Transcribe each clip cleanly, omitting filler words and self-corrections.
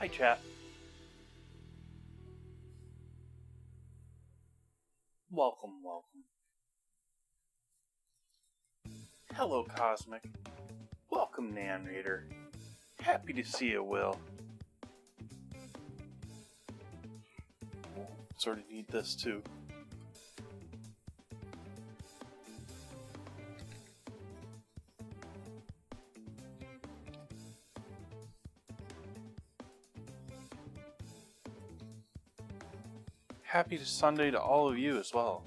Hi, chat. Welcome, welcome. Hello, Cosmic. Welcome, Nan Reader. Happy to see you, Will. Sort of need this too. Happy Sunday to all of you as well.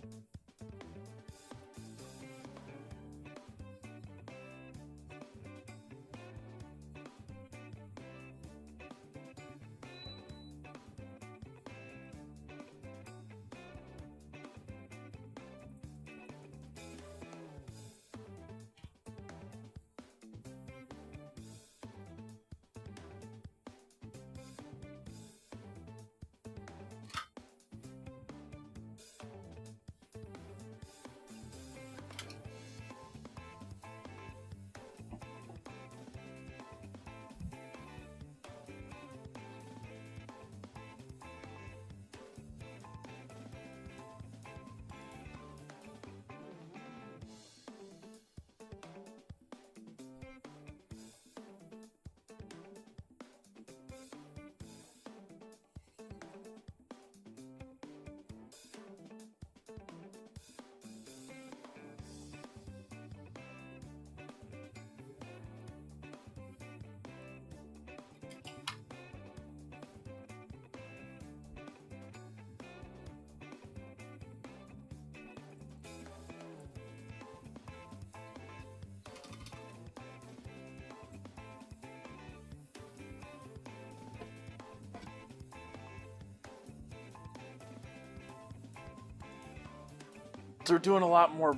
They're doing a lot more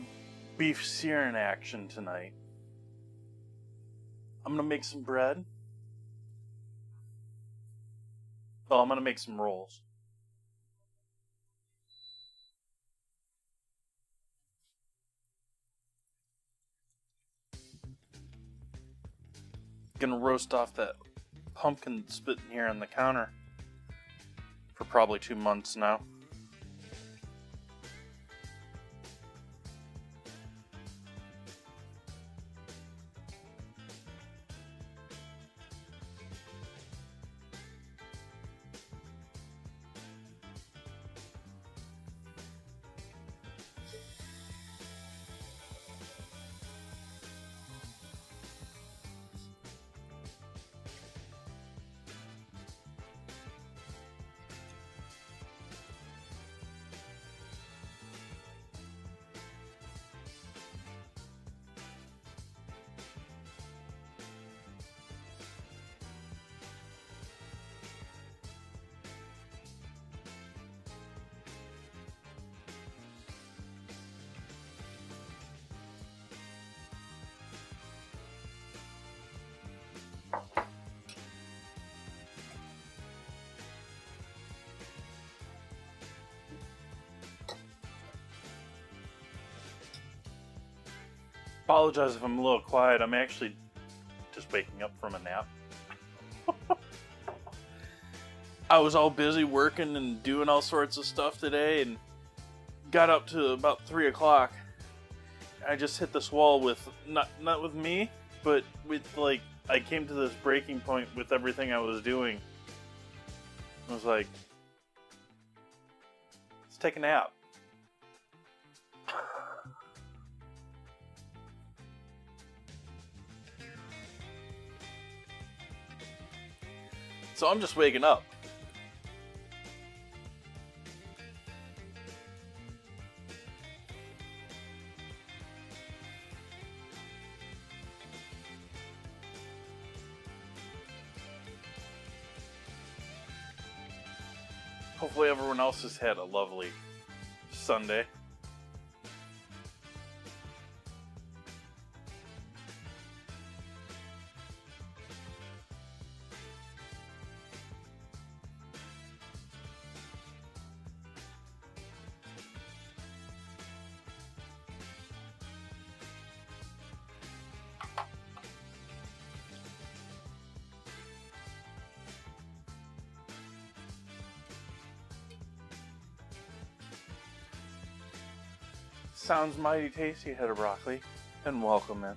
beef searing action tonight. I'm gonna make some bread. Well, I'm gonna make some rolls. Gonna roast off that pumpkin spitting here on the counter for probably 2 months now. Apologize if I'm a little quiet. I'm actually just waking up from a nap. I was all busy working and doing all sorts of stuff today and got up to about 3 o'clock. I just hit this wall with, not with me, but with like, I came to this breaking point with everything I was doing. I was like, let's take a nap. So I'm just waking up. Hopefully everyone else has had a lovely Sunday. Sounds mighty tasty, head of broccoli, and welcome in.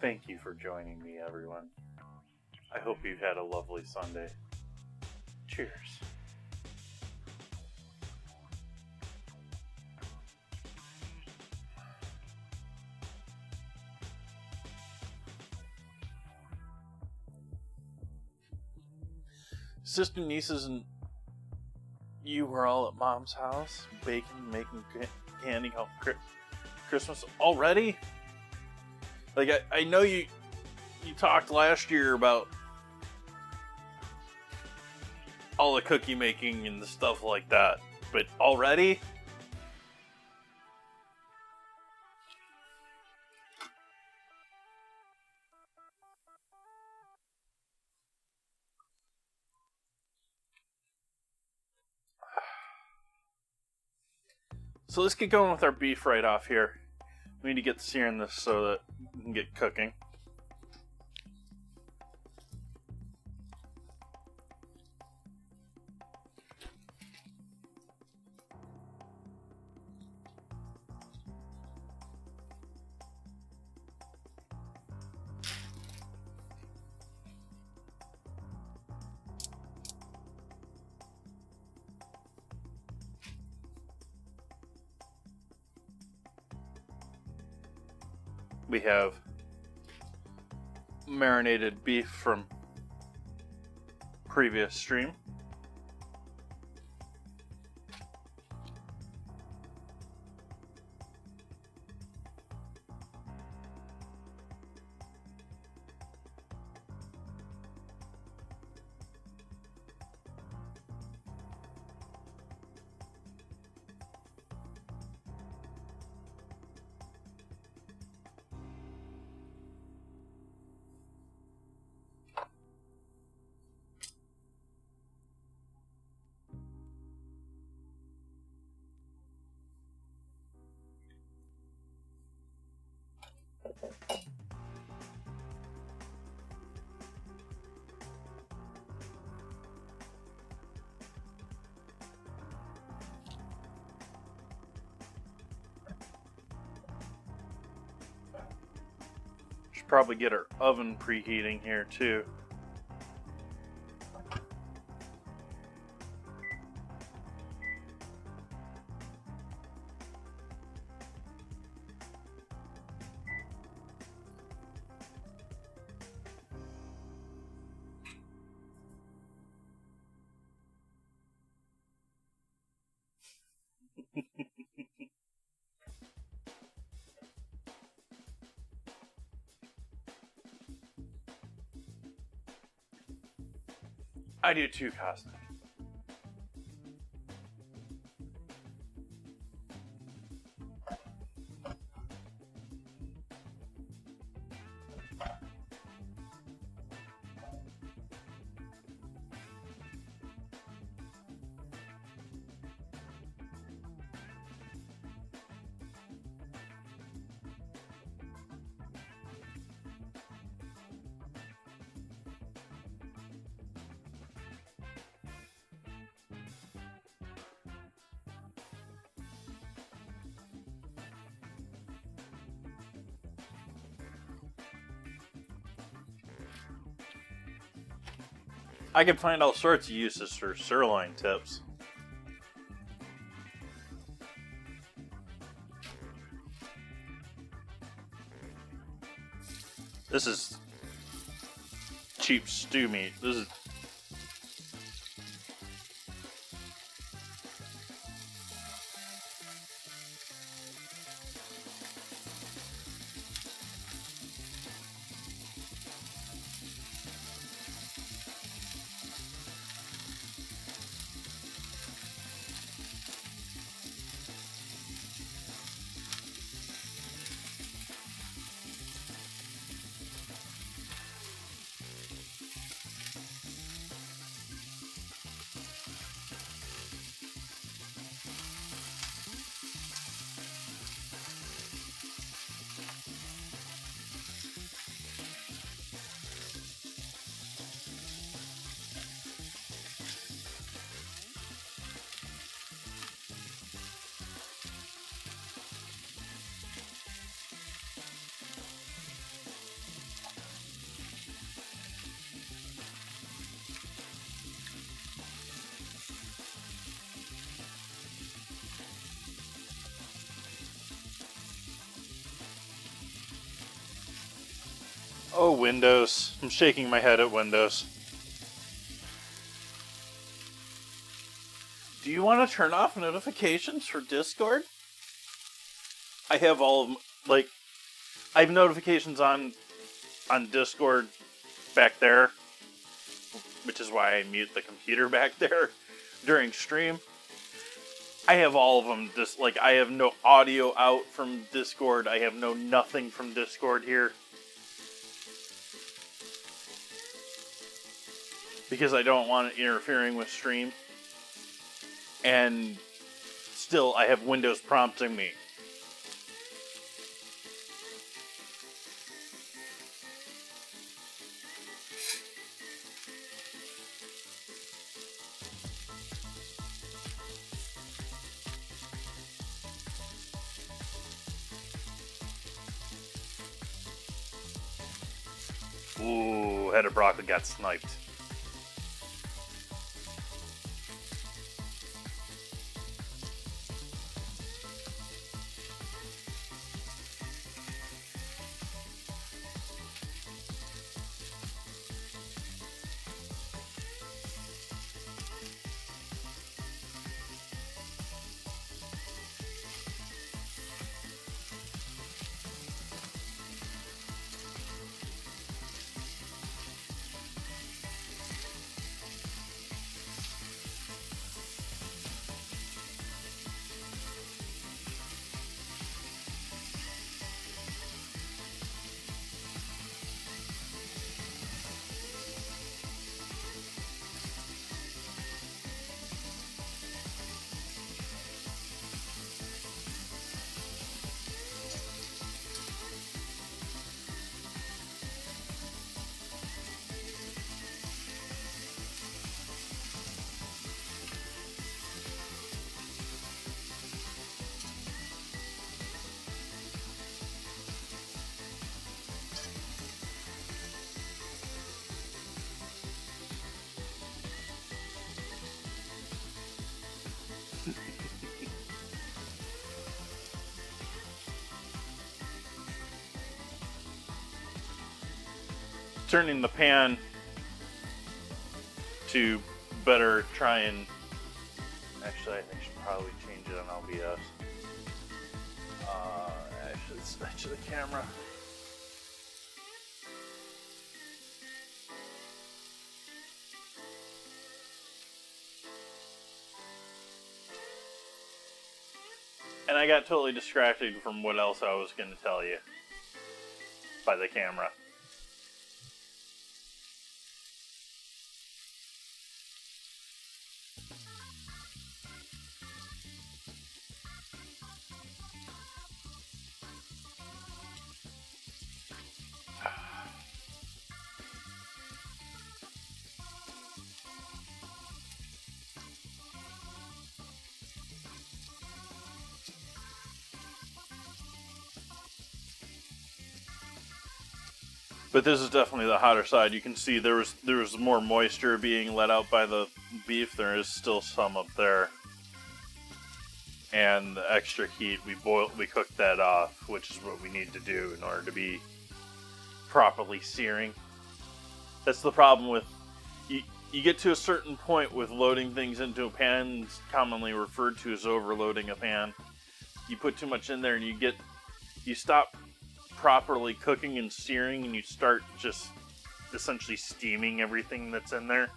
Thank you for joining me, everyone. I hope you've had a lovely Sunday. Cheers. Sister, nieces, and you were all at Mom's house, baking, making candy on Christmas already? Like, I know you talked last year about all the cookie making and the stuff like that, but already? So let's get going with our beef right off here. We need to get searing this so that we can get cooking. We have marinated beef from previous stream. Should probably get our oven preheating here too. I do too, Cosmic. I could find all sorts of uses for sirloin tips. This is cheap stew meat. This is... Oh, Windows. I'm shaking my head at Windows. Do you want to turn off notifications for Discord? I have all of them. Like, I have notifications on Discord back there, which is why I mute the computer back there during stream. I have all of them. Just like, I have no audio out from Discord. I have no nothing from Discord here. Because I don't want it interfering with stream. And still, I have Windows prompting me. Ooh, head of broccoli got sniped. Turning the pan to better try and... Actually, I think I should probably change it on OBS. Actually, switch to the camera. And I got totally distracted from what else I was going to tell you by the camera. But this is definitely the hotter side. You can see there was more moisture being let out by the beef. There is still some up there. And the extra heat, we cooked that off, which is what we need to do in order to be properly searing. That's the problem with you get to a certain point with loading things into a pan. It's commonly referred to as overloading a pan. You put too much in there and you stop properly cooking and searing, and you start just essentially steaming everything that's in there.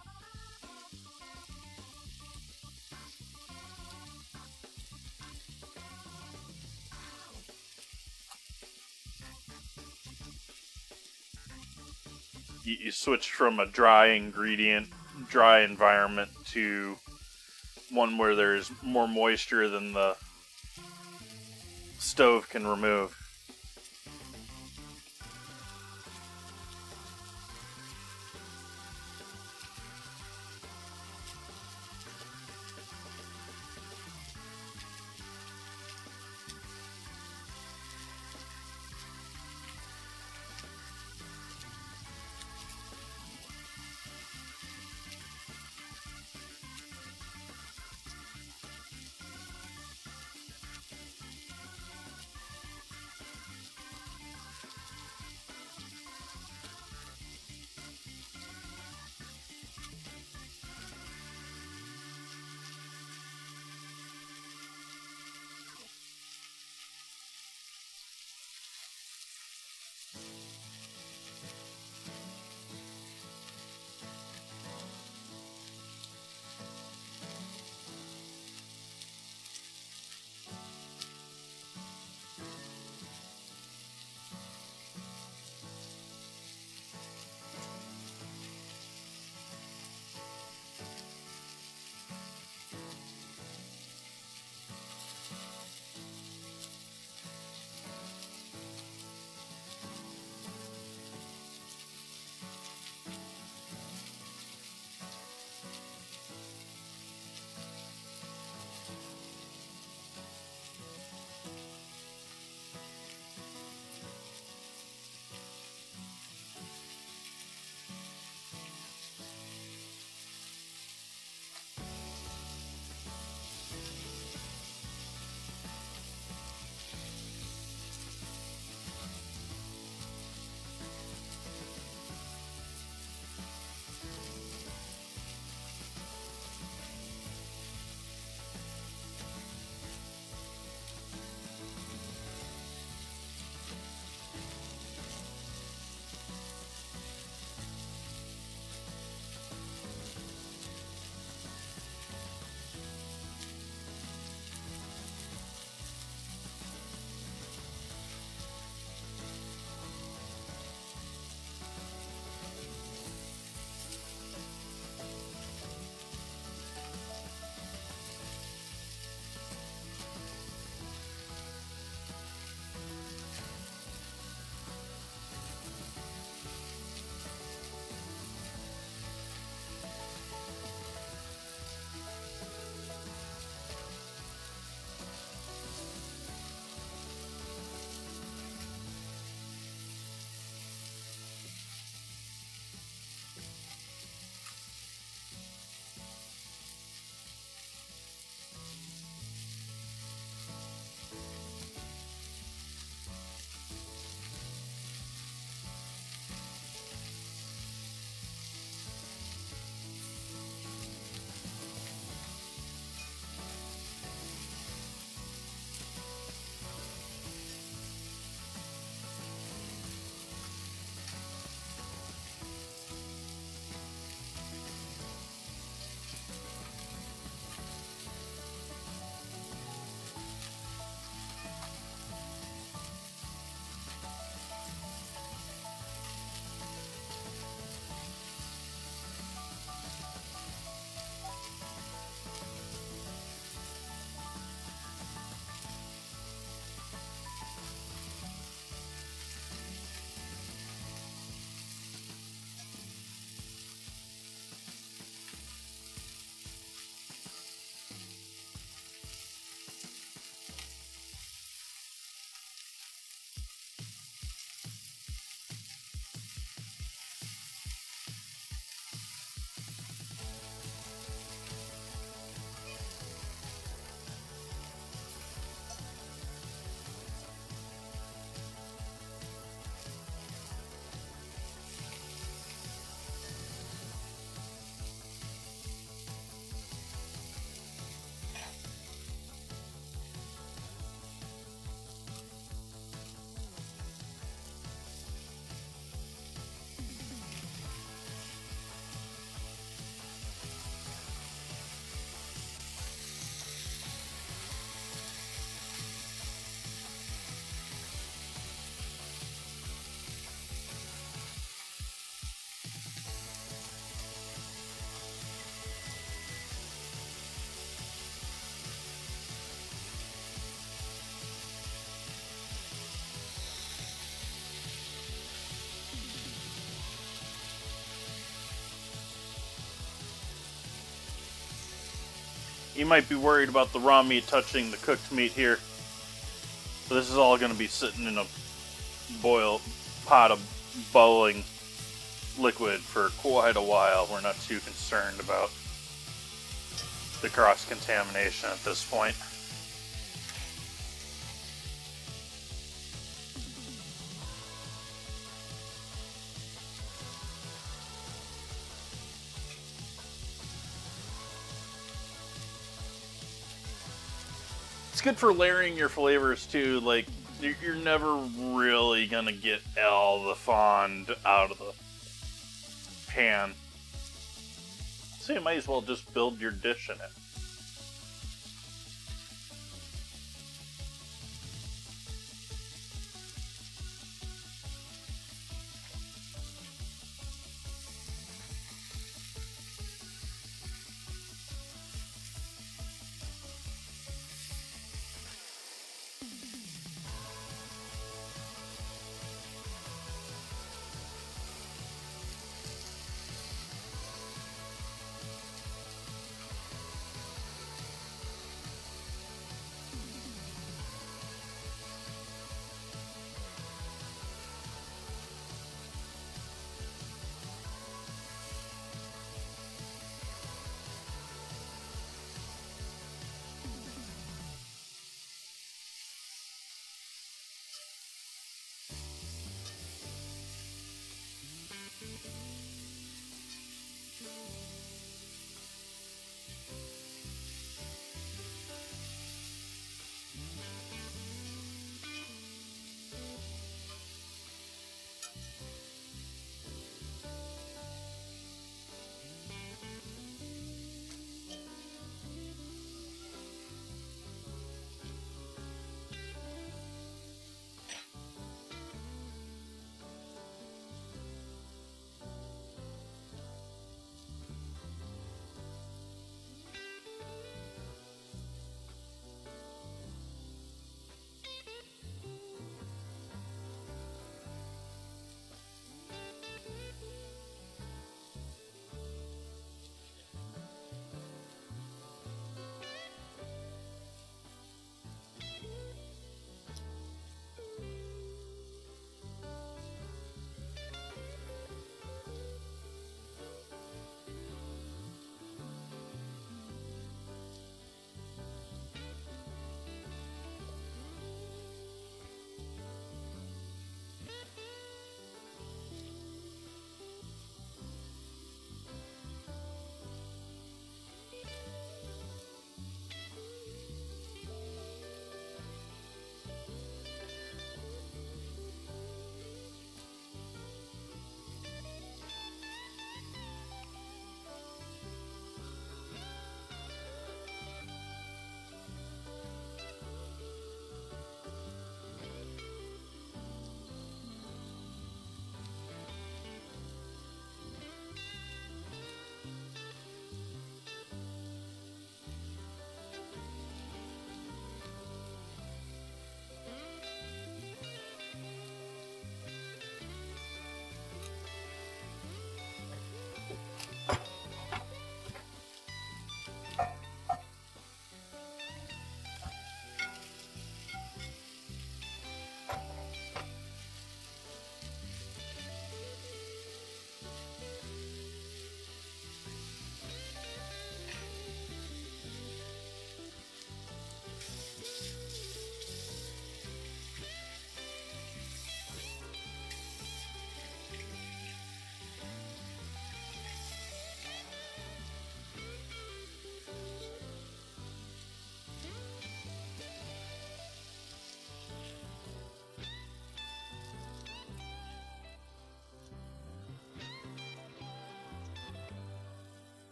You switch from a dry environment to one where there's more moisture than the stove can remove. You might be worried about the raw meat touching the cooked meat here. But this is all going to be sitting in a pot of boiling liquid for quite a while. We're not too concerned about the cross-contamination at this point. It's good for layering your flavors too. Like, you're never really gonna get all the fond out of the pan, so you might as well just build your dish in it.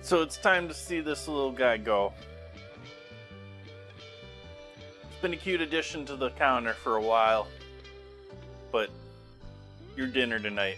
So it's time to see this little guy go. It's been a cute addition to the counter for a while, but your dinner tonight.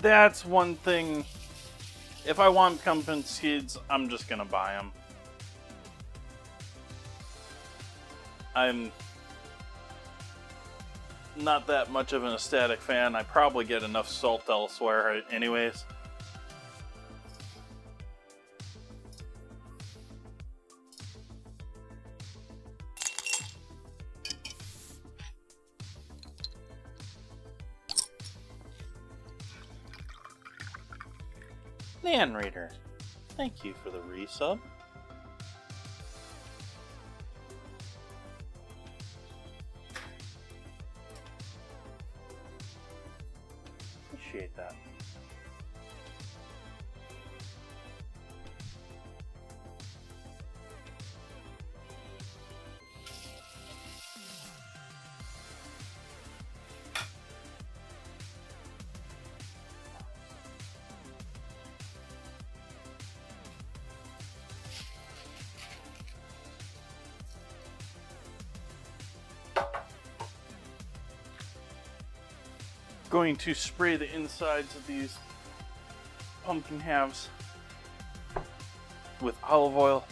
That's one thing. If I want pumpkin seeds, I'm just gonna buy them. I'm not that much of an aesthetic fan. I probably get enough salt elsewhere anyways. Nan Reader, thank you for the resub. Appreciate that. Going to spray the insides of these pumpkin halves with olive oil.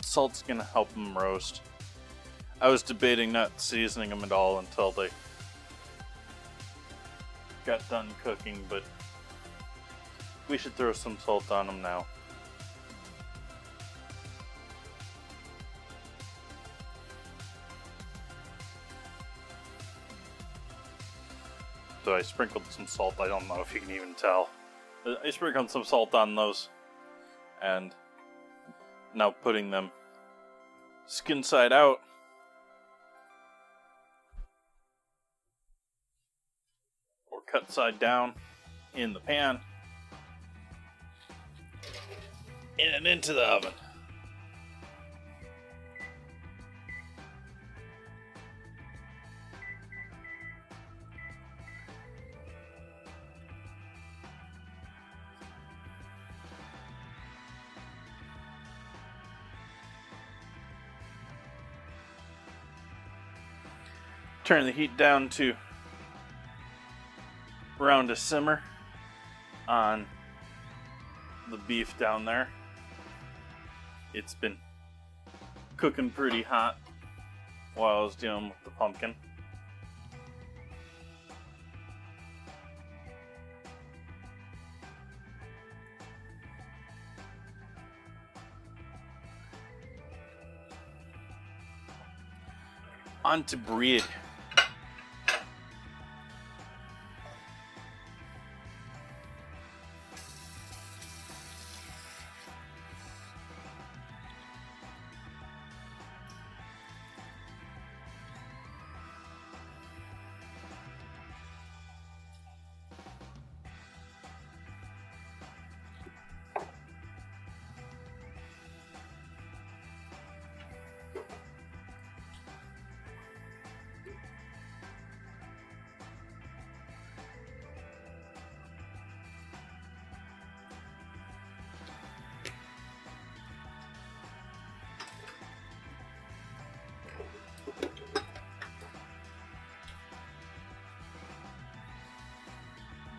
Salt's gonna help them roast. I was debating not seasoning them at all until they got done cooking, but we should throw some salt on them now. So I sprinkled some salt. I don't know if you can even tell. I sprinkled some salt on those, and now putting them skin side out. Or cut side down in the pan. And into the oven. Turn the heat down to around a simmer on the beef down there. It's been cooking pretty hot while I was dealing with the pumpkin. On to bread.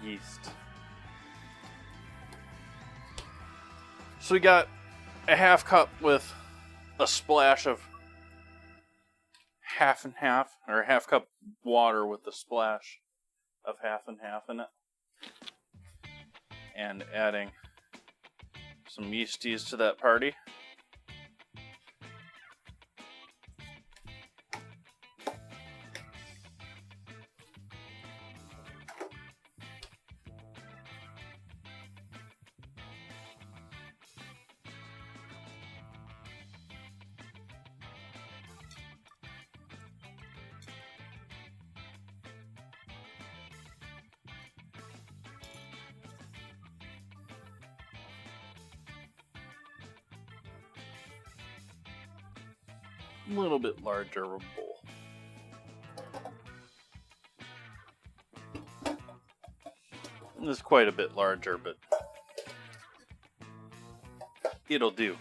Yeast. So we got a half cup with a splash of half and half, or a half cup water with a splash of half and half in it. And adding some yeasties to that party. A little bit larger of a bowl. This is quite a bit larger, but it'll do.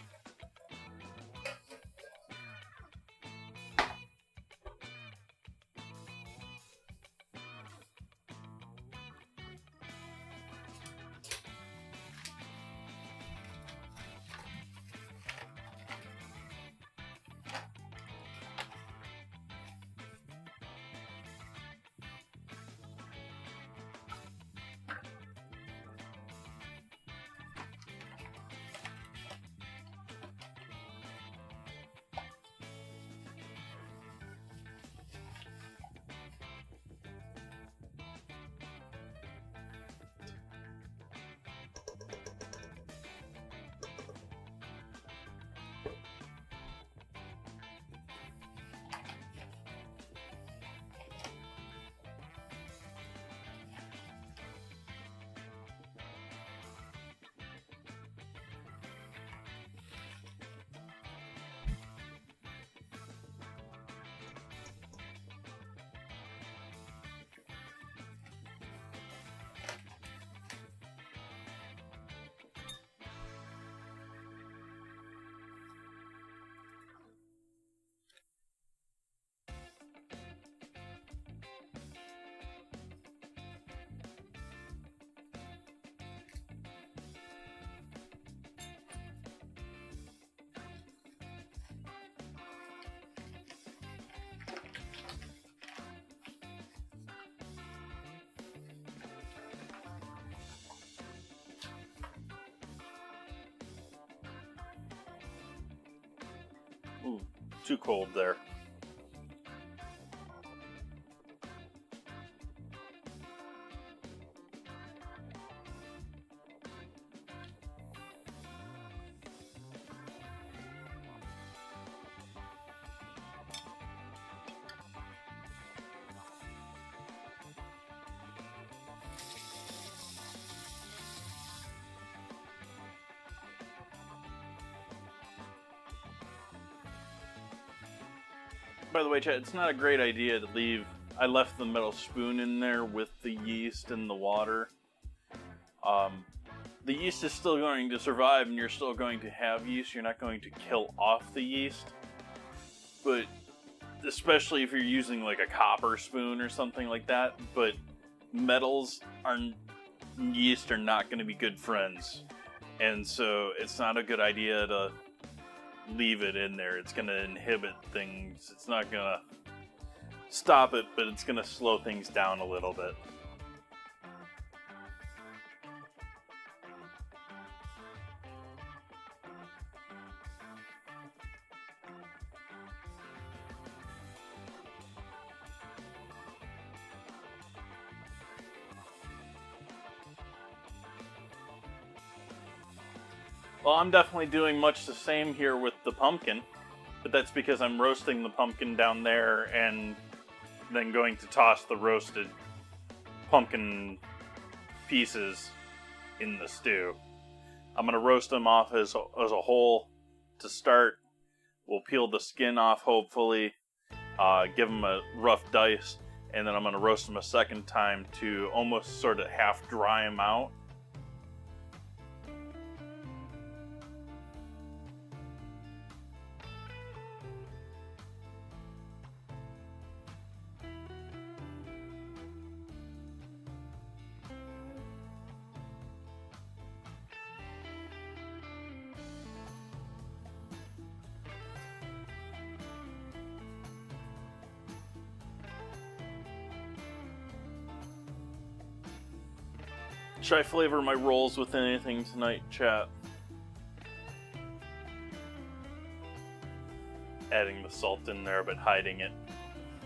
Ooh, too cold there. By the way, Chad, it's not a great idea to leave. I left the metal spoon in there with the yeast and the water. The yeast is still going to survive and you're still going to have yeast. You're not going to kill off the yeast. But especially if you're using like a copper spoon or something like that. But metals and yeast are not going to be good friends. And so it's not a good idea to leave it in there. It's going to inhibit things. It's not going to stop it, but it's going to slow things down a little bit. Well, I'm definitely doing much the same here with the pumpkin, but that's because I'm roasting the pumpkin down there and then going to toss the roasted pumpkin pieces in the stew. I'm going to roast them off as a whole to start. We'll peel the skin off, hopefully, give them a rough dice, and then I'm going to roast them a second time to almost sort of half dry them out. Should I flavor my rolls with anything tonight, chat? Adding the salt in there, but hiding it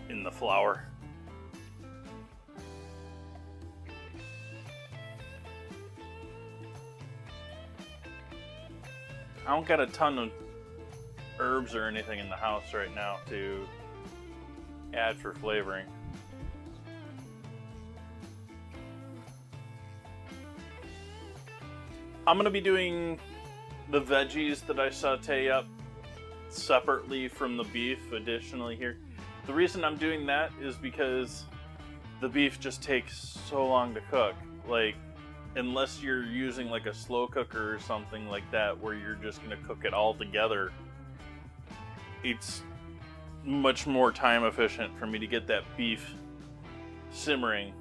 in the flour. I don't got a ton of herbs or anything in the house right now to add for flavoring. I'm going to be doing the veggies that I saute up separately from the beef additionally here. The reason I'm doing that is because the beef just takes so long to cook. Like, unless you're using like a slow cooker or something like that where you're just going to cook it all together, it's much more time efficient for me to get that beef simmering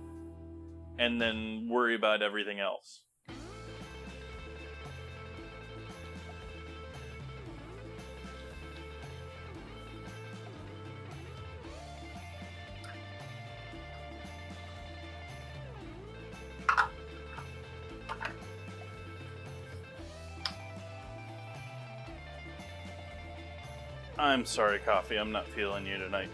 and then worry about everything else. I'm sorry, Coffee. I'm not feeling you tonight.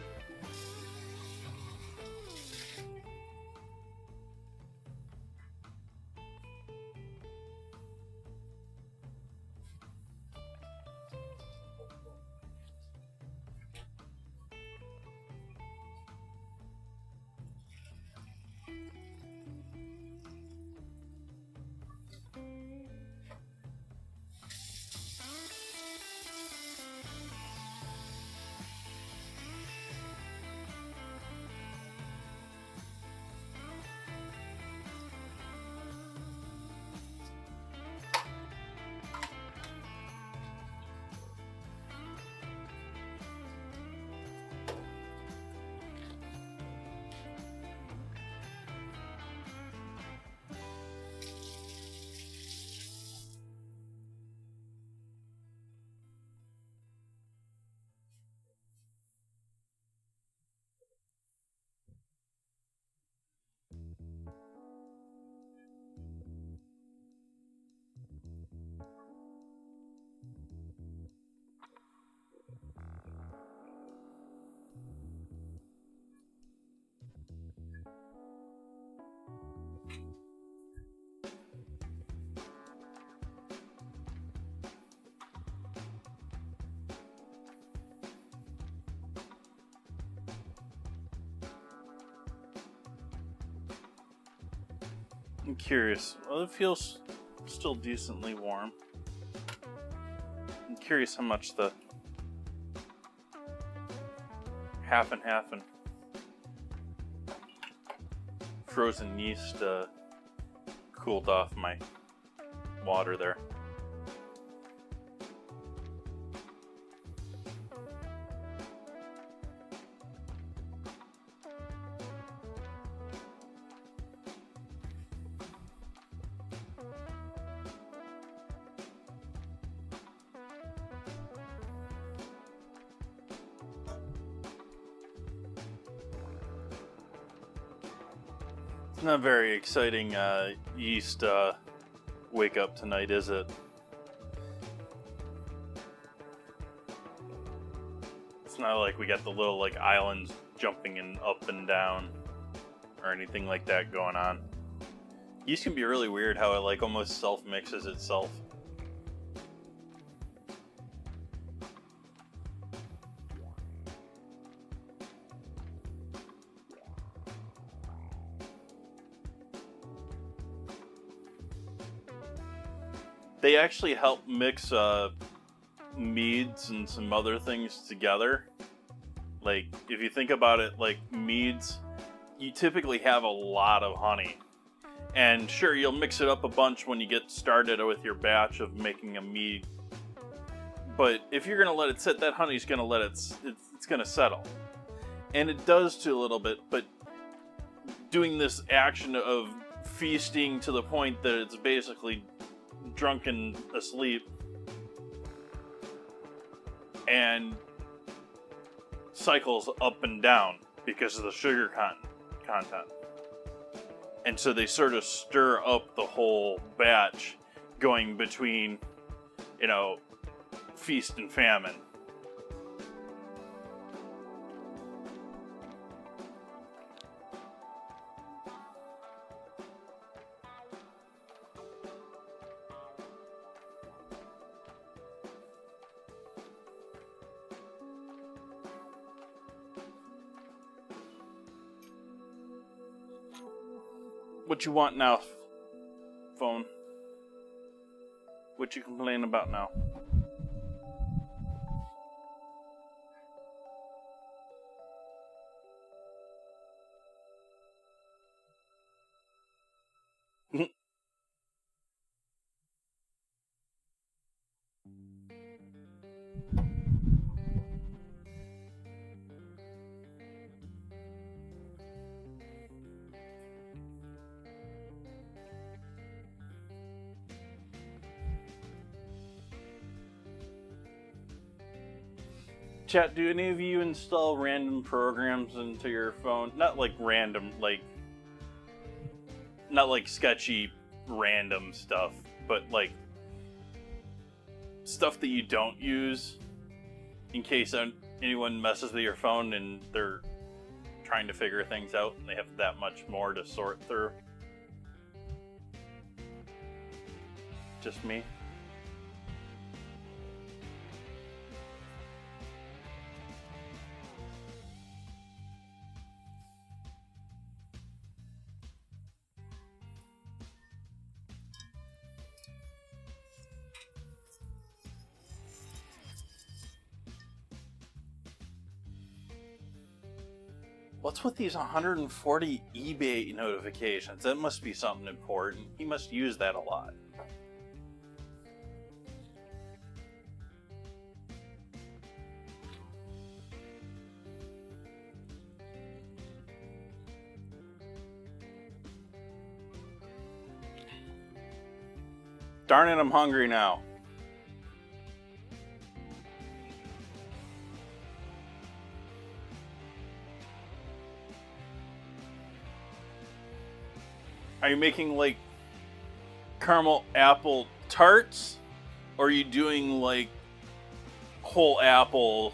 I'm curious. Well, it feels still decently warm. I'm curious how much the half and frozen yeast cooled off my water there. Not very exciting yeast wake up tonight, is it? It's not like we got the little like islands jumping in up and down or anything like that going on. Yeast can be really weird how it like almost self-mixes itself. They actually help mix meads and some other things together. Like, if you think about it, like meads, you typically have a lot of honey. And sure, you'll mix it up a bunch when you get started with your batch of making a mead. But if you're gonna let it sit, that honey's gonna let it's gonna settle. And it does too a little bit, but doing this action of feasting to the point that it's basically drunken asleep and cycles up and down because of the sugar content. And so they sort of stir up the whole batch going between, feast and famine. What you want now, phone? What you complain about now? Chat, do any of you install random programs into your phone? Not like random, not like sketchy random stuff, but like stuff that you don't use in case anyone messes with your phone and they're trying to figure things out and they have that much more to sort through. Just me? What's with these 140 eBay notifications? That must be something important. He must use that a lot. Darn it, I'm hungry now. Are you making like caramel apple tarts? Or are you doing like whole apple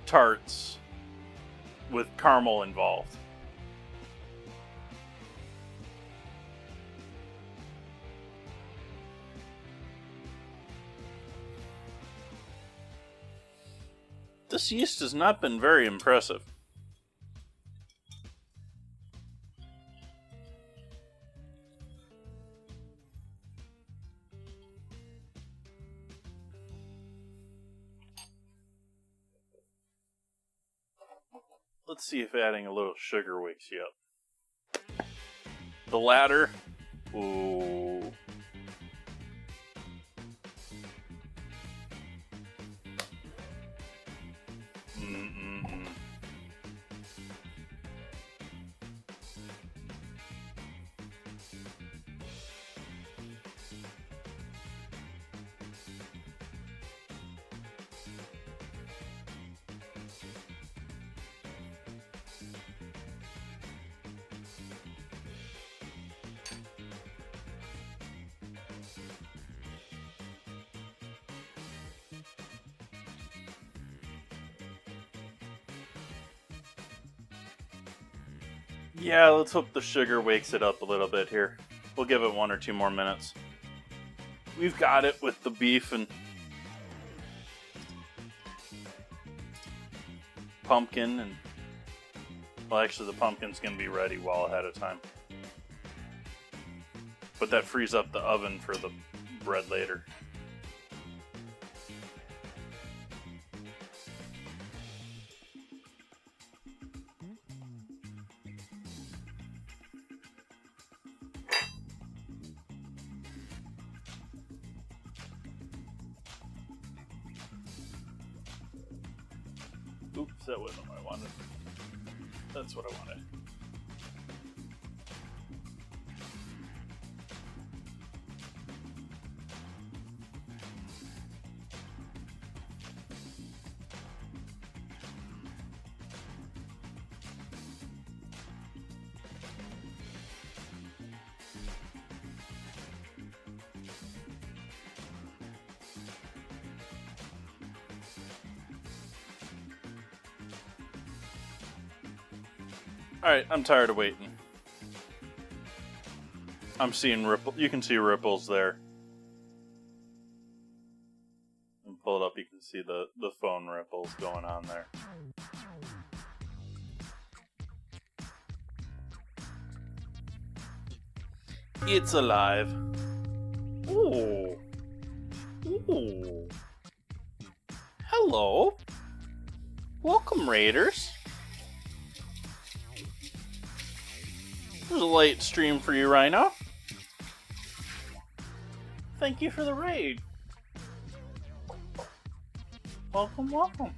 tarts with caramel involved? This yeast has not been very impressive. Let's see if adding a little sugar wakes you up. The latter, ooh. Yeah, let's hope the sugar wakes it up a little bit here. We'll give it 1 or 2 more minutes. We've got it with the beef and pumpkin, and well, actually the pumpkin's gonna be ready well ahead of time. But that frees up the oven for the bread later. Oops, that wasn't what I wanted. That's what I wanted. Alright, I'm tired of waiting. I'm seeing ripple. You can see ripples there. And pull it up, you can see the phone ripples going on there. It's alive. Ooh. Ooh. Hello. Welcome, Raiders. There's a light stream for you, Rhino. Thank you for the raid. Welcome, welcome.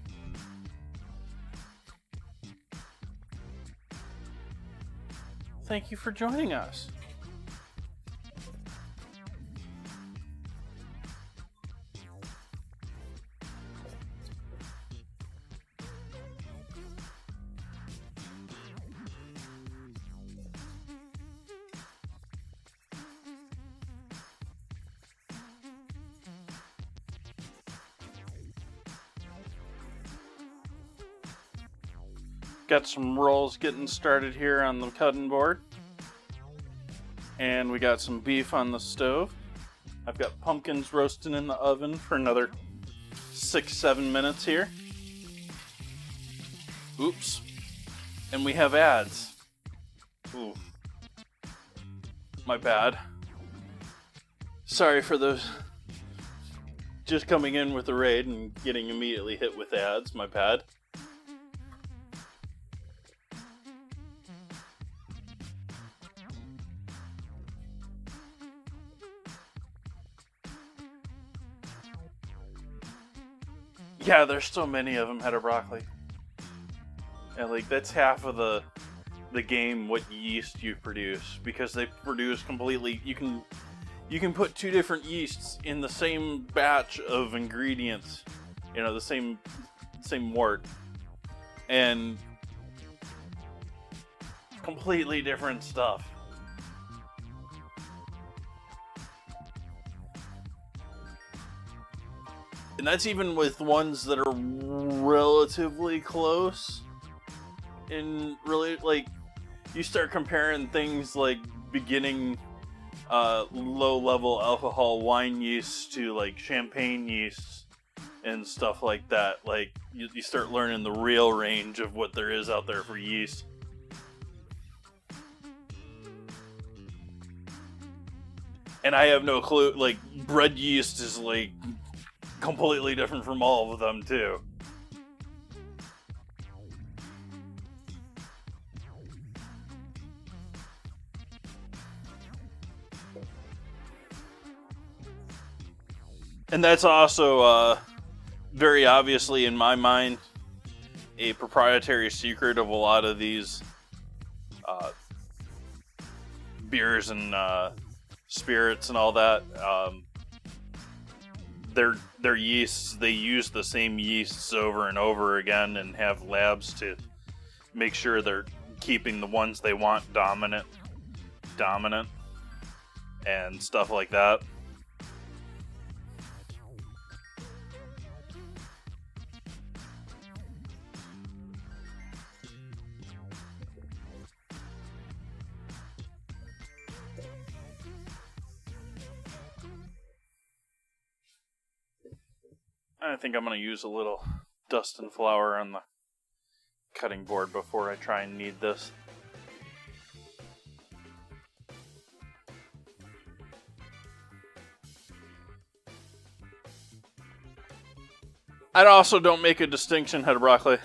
Thank you for joining us. Got some rolls getting started here on the cutting board. And we got some beef on the stove. I've got pumpkins roasting in the oven for another 6-7 minutes here. Oops. And we have ads. Ooh. My bad. Sorry for those just coming in with the raid and getting immediately hit with ads. My bad. Yeah, there's so many of them, Head of Broccoli. And like that's half of the game what yeast you produce, because they produce completely. You can put two different yeasts in the same batch of ingredients, you know, the same wort, and completely different stuff. And that's even with ones that are relatively close. And really, like, you start comparing things like beginning low-level alcohol wine yeast to, like, champagne yeast and stuff like that. Like, you start learning the real range of what there is out there for yeast. And I have no clue, like, bread yeast is, like, completely different from all of them, too. And that's also, very obviously, in my mind, a proprietary secret of a lot of these beers and spirits and all that. Their yeasts, they use the same yeasts over and over again and have labs to make sure they're keeping the ones they want dominant and stuff like that. I think I'm going to use a little dust and flour on the cutting board before I try and knead this. I also don't make a distinction, Head of Broccoli,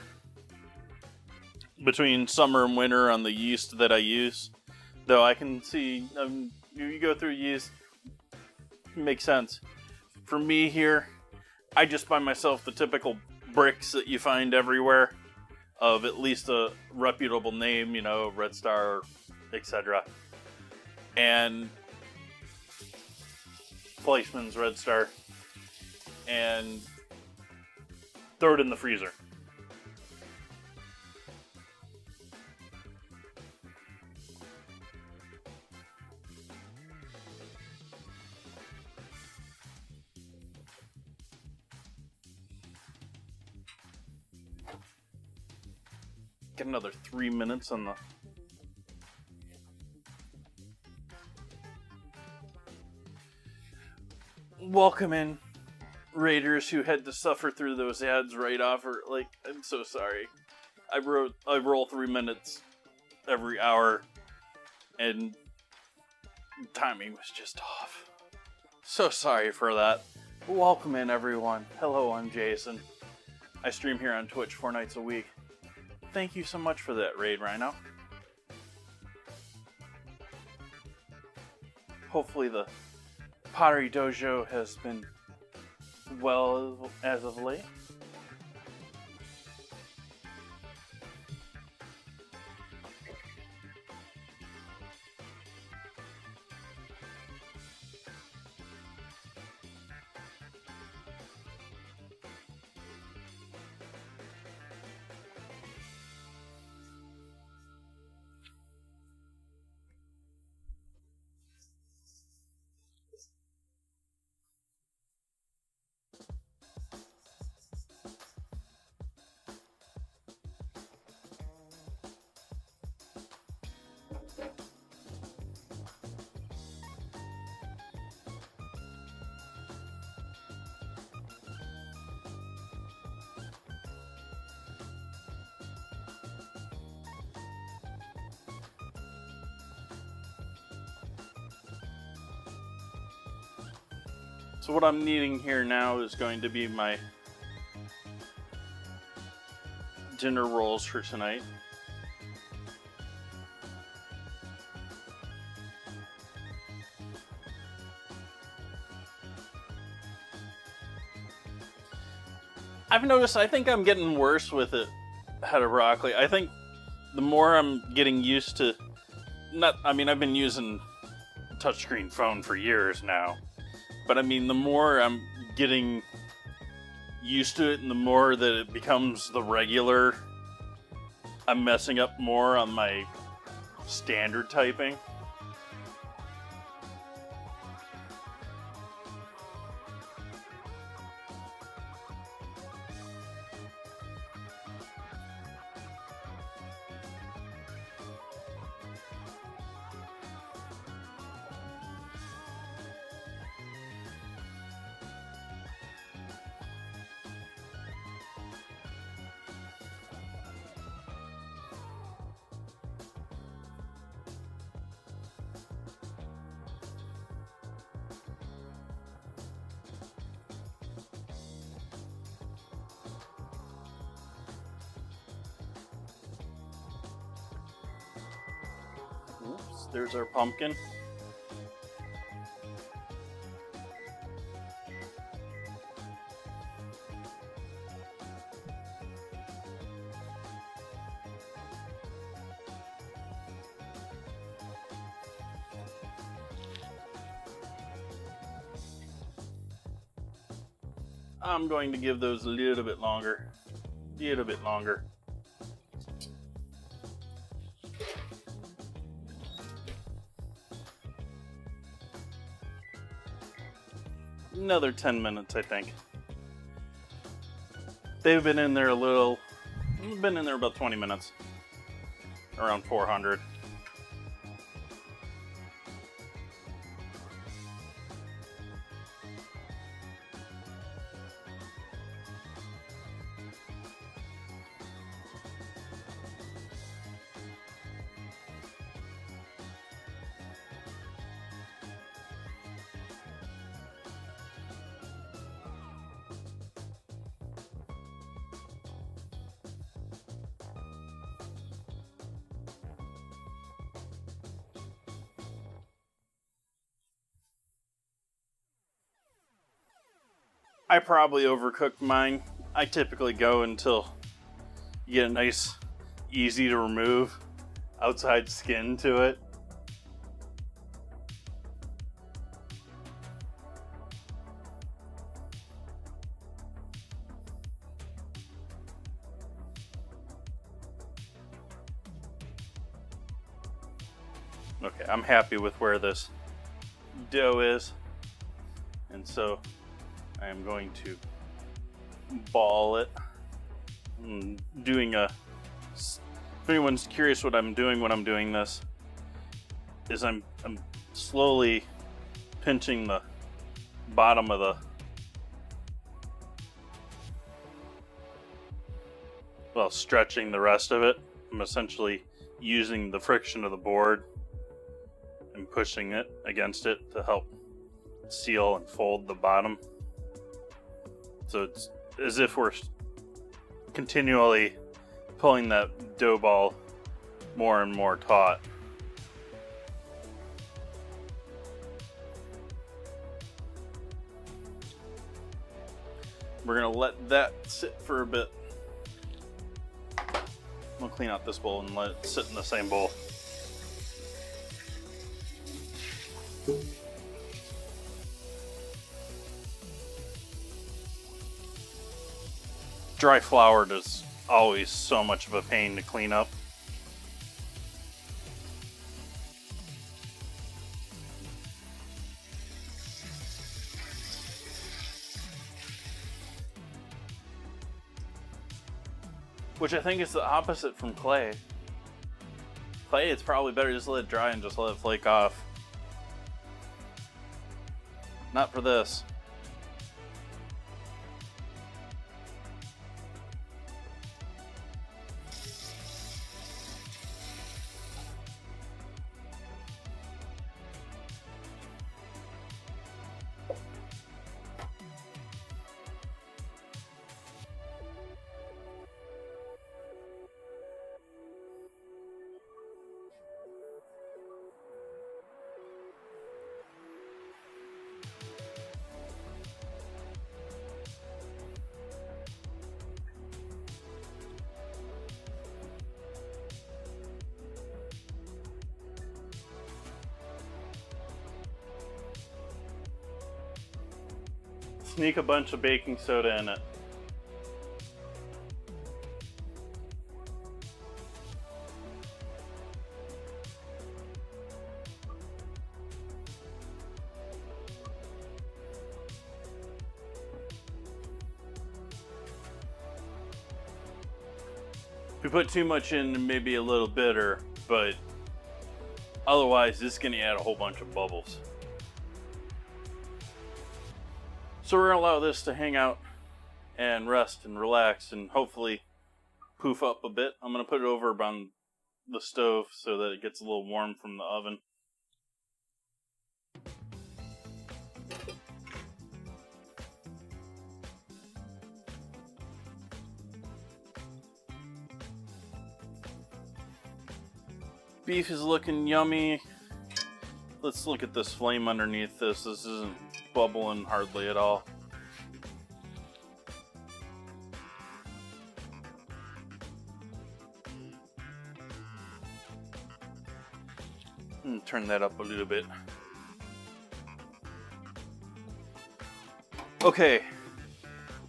between summer and winter on the yeast that I use. Though I can see, you go through yeast, it makes sense. For me here, I just buy myself the typical bricks that you find everywhere of at least a reputable name, you know, Red Star, etc. And Fleischmann's Red Star. And throw it in the freezer. Get another 3 minutes on the welcome in raiders who had to suffer through those ads right off. Or like, I'm so sorry. I roll 3 minutes every hour, and timing was just off. So sorry for that. Welcome in, everyone. Hello, I'm Jason. I stream here on Twitch 4 nights a week. Thank you so much for that raid, Rhino. Hopefully the Pottery Dojo has been well as of late. So what I'm needing here now is going to be my dinner rolls for tonight. I've noticed, I think I'm getting worse with it, head of broccoli. I think the more I'm getting used to, I've been using a touchscreen phone for years now. But I mean, the more I'm getting used to it and the more that it becomes the regular, I'm messing up more on my standard typing. Oops, there's our pumpkin. I'm going to give those a little bit longer. Little bit longer. Another 10 minutes, I think. They've been in there about 20 minutes. Around 400. I probably overcooked mine. I typically go until you get a nice, easy to remove outside skin to it. Okay, I'm happy with where this dough is. And so I am going to ball it. I'm doing if anyone's curious what I'm doing when I'm doing this, is I'm slowly pinching the bottom of the, well, stretching the rest of it. I'm essentially using the friction of the board and pushing it against it to help seal and fold the bottom. So it's as if we're continually pulling that dough ball more and more taut. We're gonna let that sit for a bit. We'll clean out this bowl and let it sit in the same bowl. Dry flour is always so much of a pain to clean up. Which I think is the opposite from clay. Clay, it's probably better just let it dry and just let it flake off. Not for this. Sneak a bunch of baking soda in it. If we put too much in, it may be a little bitter, but otherwise this is going to add a whole bunch of bubbles. So we're going to allow this to hang out and rest and relax and hopefully poof up a bit. I'm going to put it over on the stove so that it gets a little warm from the oven. Beef is looking yummy. Let's look at this flame underneath this. This isn't bubbling hardly at all. Turn that up a little bit. Okay,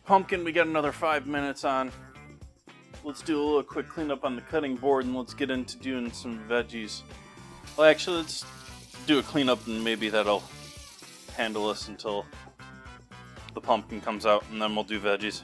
pumpkin, we got another 5 minutes on. Let's do a little quick cleanup on the cutting board and let's get into doing some veggies. Well, actually, let's do a cleanup and maybe that'll handle us until the pumpkin comes out and then we'll do veggies.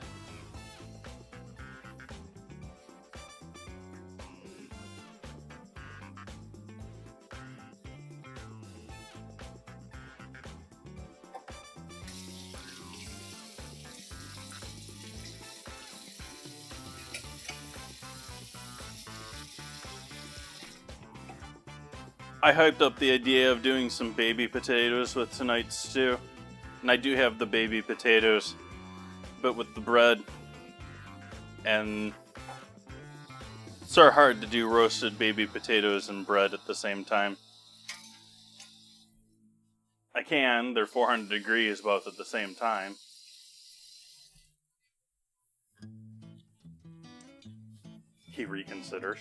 I hyped up the idea of doing some baby potatoes with tonight's stew. And I do have the baby potatoes, but with the bread. And it's sort of hard to do roasted baby potatoes and bread at the same time. I can, they're 400 degrees both at the same time. He reconsiders.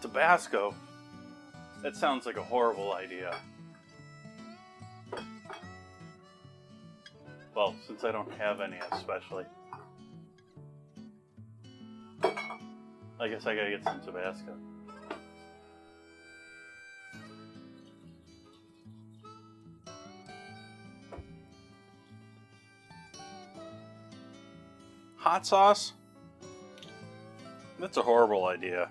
Tabasco? That sounds like a horrible idea. Well, since I don't have any especially. I guess I gotta get some Tabasco. Hot sauce? That's a horrible idea.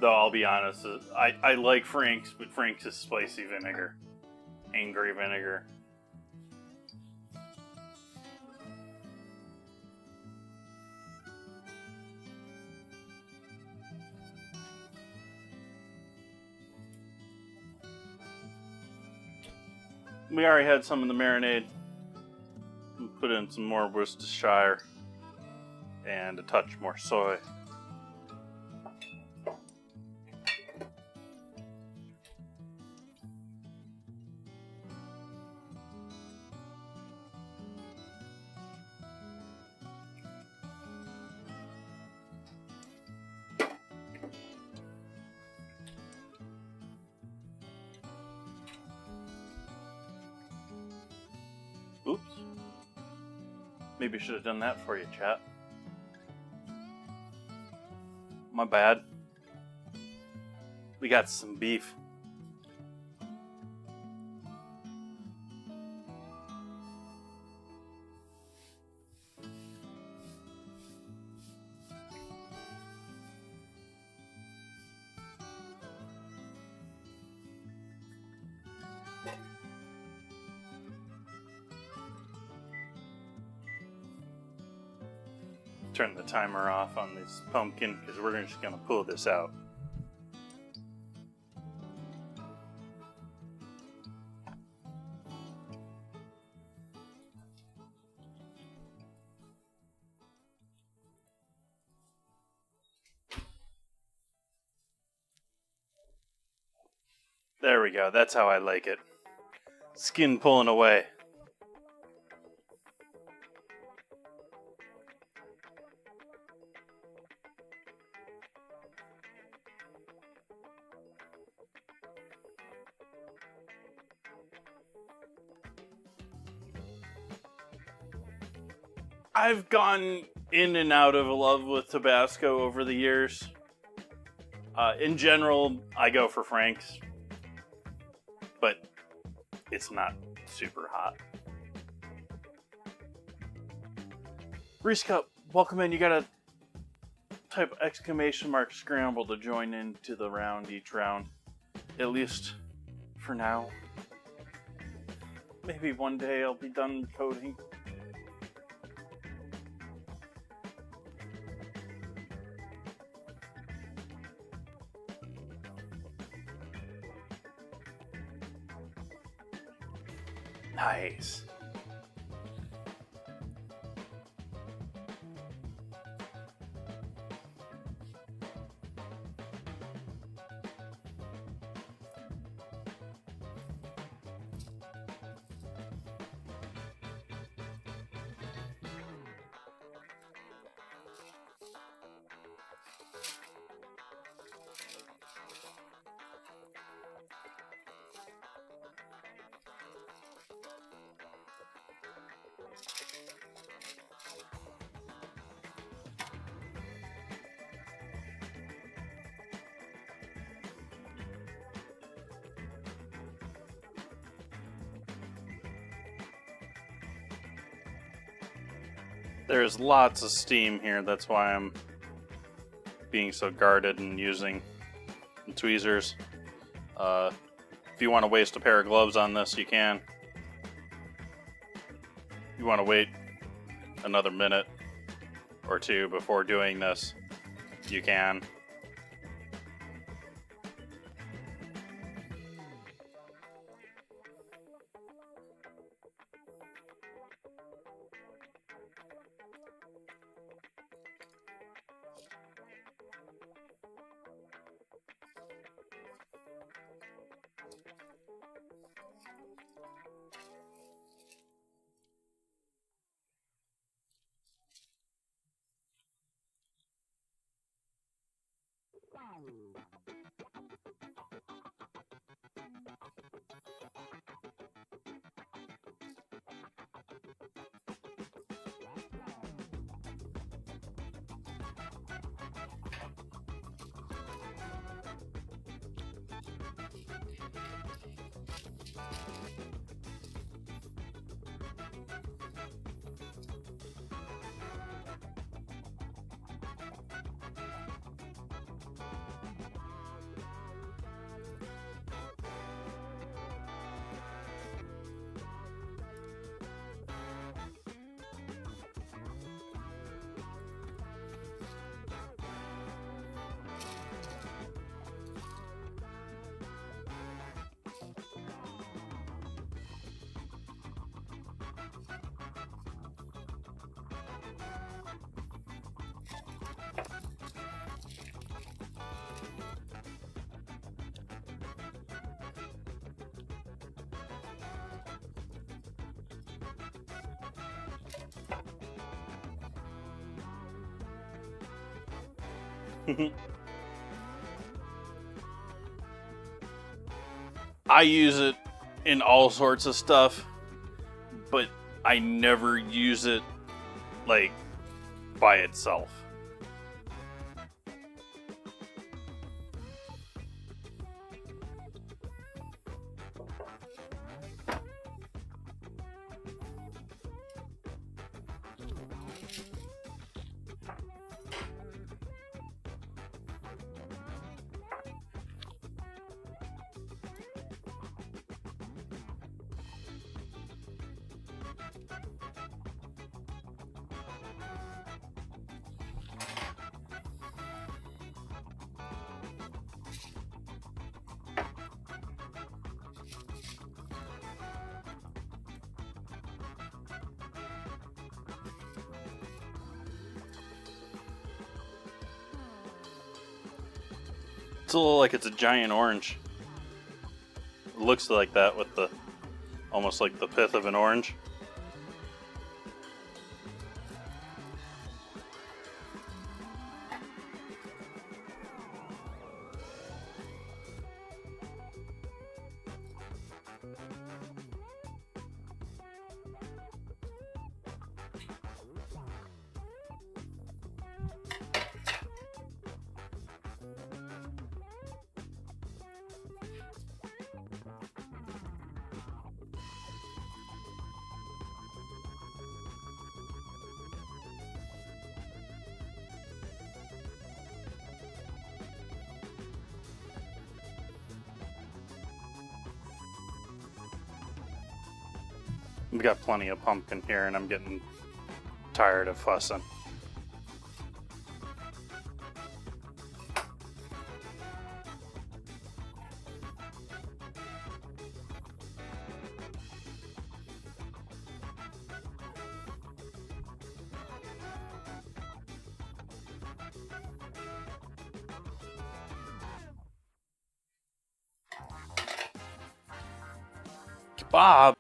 Though I'll be honest, I like Frank's, but Frank's is spicy vinegar. Angry vinegar. We already had some in the marinade. We put in some more Worcestershire and a touch more soy. Oops. Maybe I should have done that for you, chat. My bad. We got some beef. Turn the timer off on this pumpkin because we're just going to pull this out. There we go. That's how I like it. Skin pulling away. I've gone in and out of love with Tabasco over the years. In general, I go for Frank's, but it's not super hot. Reese Cup, welcome in. You gotta type exclamation mark scramble to join into the round each round. At least for now. Maybe one day I'll be done coding. Nice. There's lots of steam here, that's why I'm being so guarded and using the tweezers. If you want to waste a pair of gloves on this, you can. You want to wait another minute or two before doing this, you can. I use it in all sorts of stuff, but I never use it like by itself. It's a little like it's a giant orange. It looks like that with the almost like the pith of an orange. We got plenty of pumpkin here, and I'm getting tired of fussing. Bob!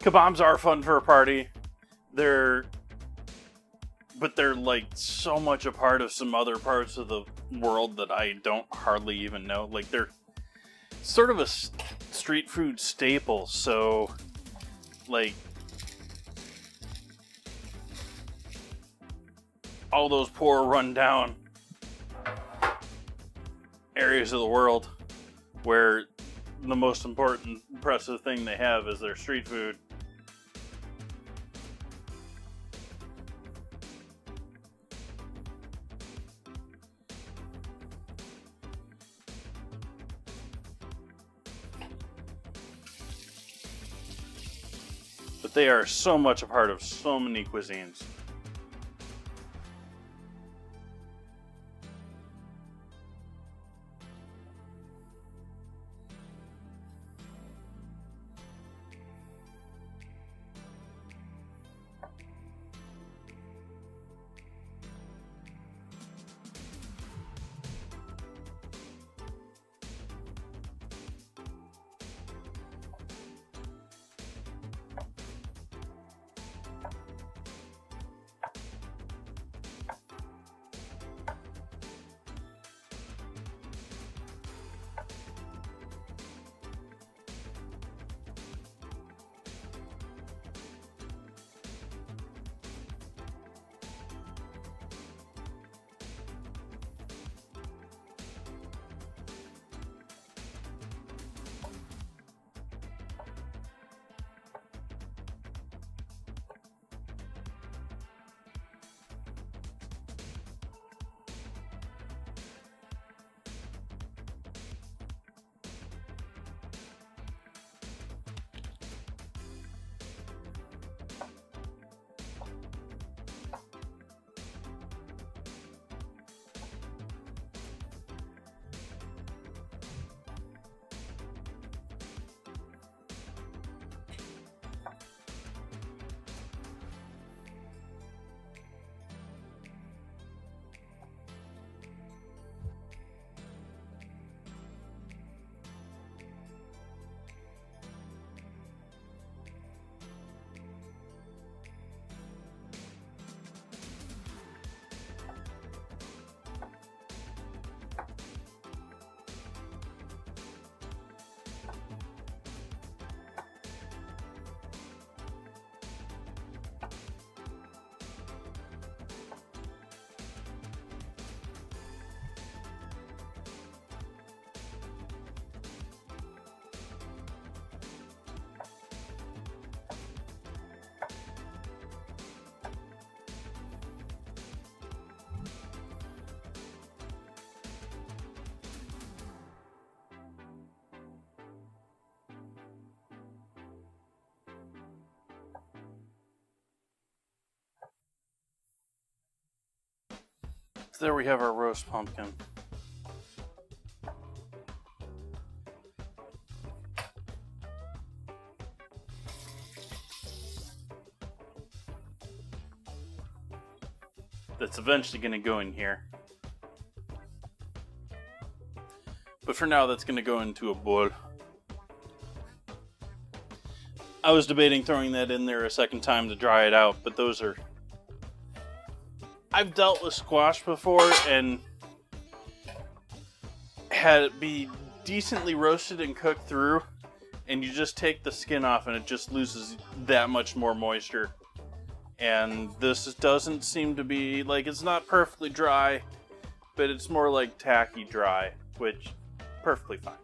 kebabs are fun for a party. They're like so much a part of some other parts of the world that I don't hardly even know. Like they're sort of a street food staple. So like all those poor rundown areas of the world where the most important impressive thing they have is their street food. But they are so much a part of so many cuisines. There we have our roast pumpkin. That's eventually going to go in here. But for now, that's going to go into a bowl. I was debating throwing that in there a second time to dry it out, but those are... I've dealt with squash before and had it be decently roasted and cooked through, and you just take the skin off and it just loses that much more moisture. And this doesn't seem to be, like, it's not perfectly dry, but it's more like tacky dry, which perfectly fine.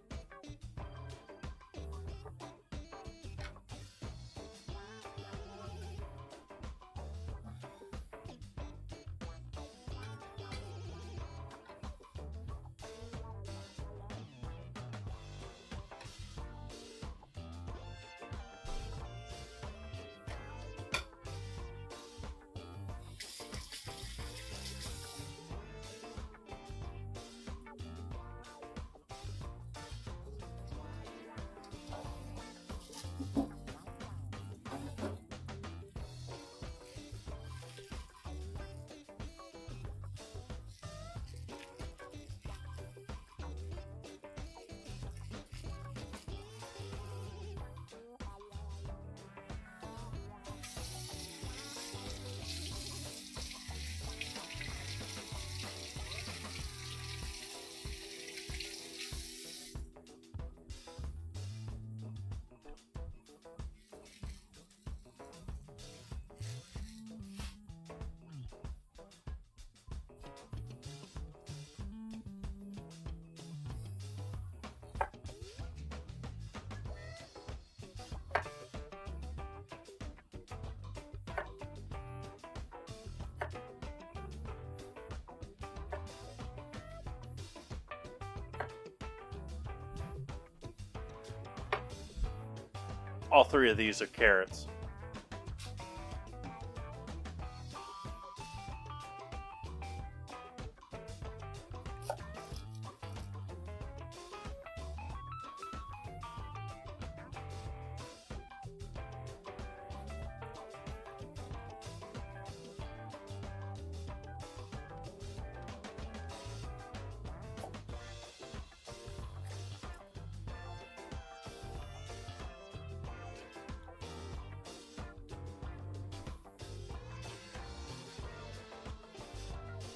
all three of these are carrots.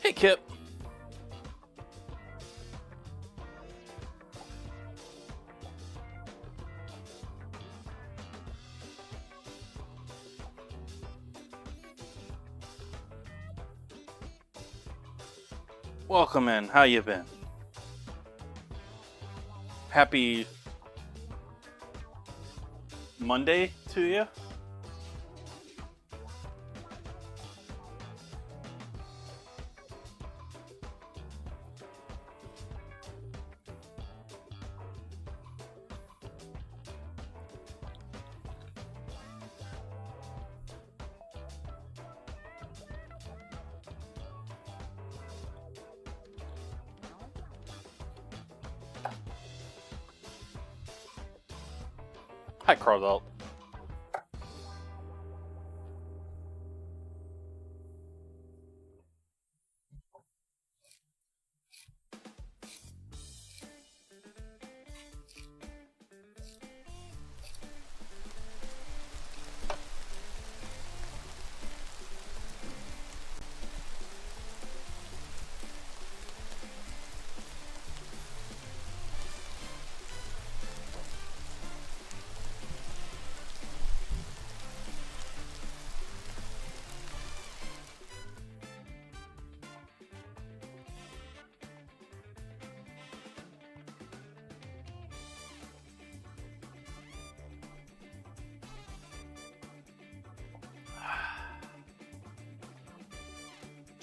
Hey, Kip. Welcome in. How you been? Happy Monday to you. Hi, Carl.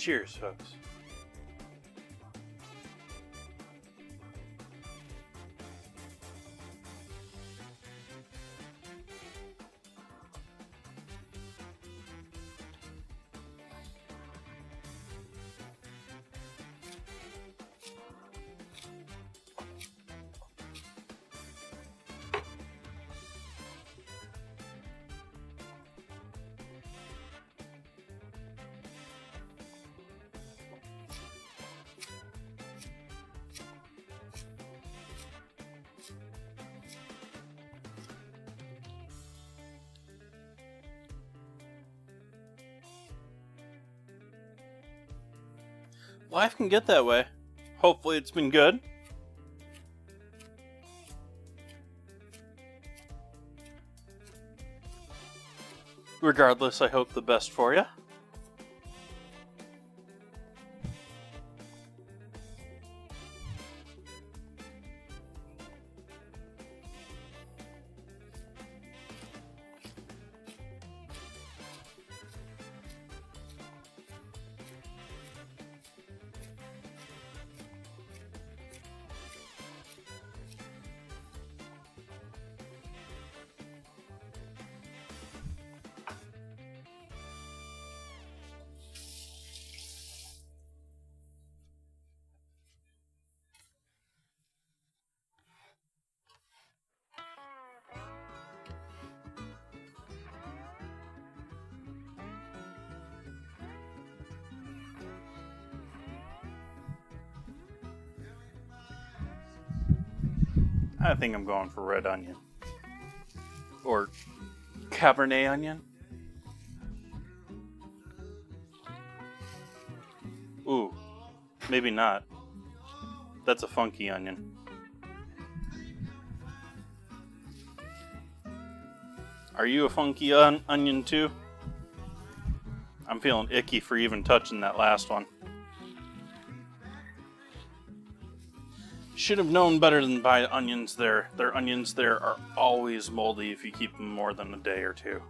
Cheers, folks. Life can get that way. Hopefully it's been good. Regardless, I hope the best for you. I think I'm going for red onion. Or Cabernet onion. Ooh, maybe not. That's a funky onion. Are you a funky onion too? I'm feeling icky for even touching that last one. Should have known better than buy onions there. Their onions there are always moldy if you keep them more than a day or two.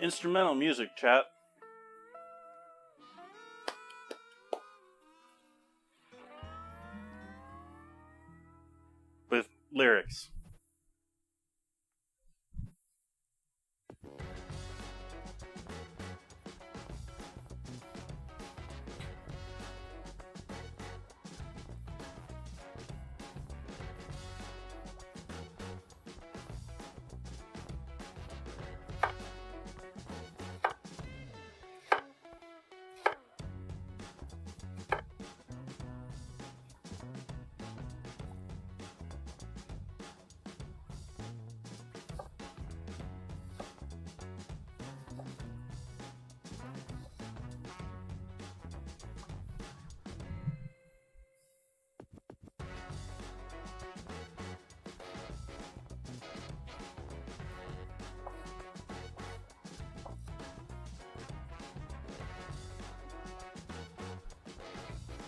Instrumental music, chat. With lyrics.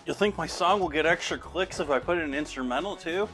You think my song will get extra clicks if I put an instrumental too?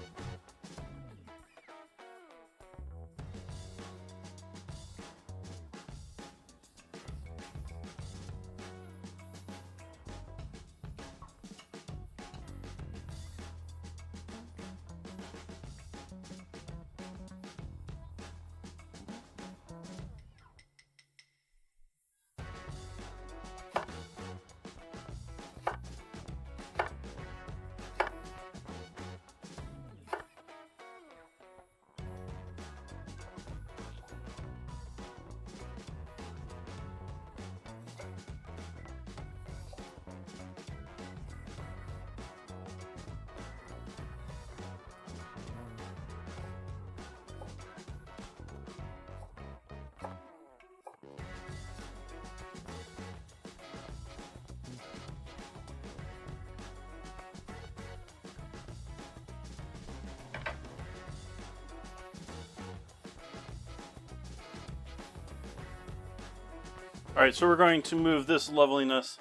Alright, so we're going to move this loveliness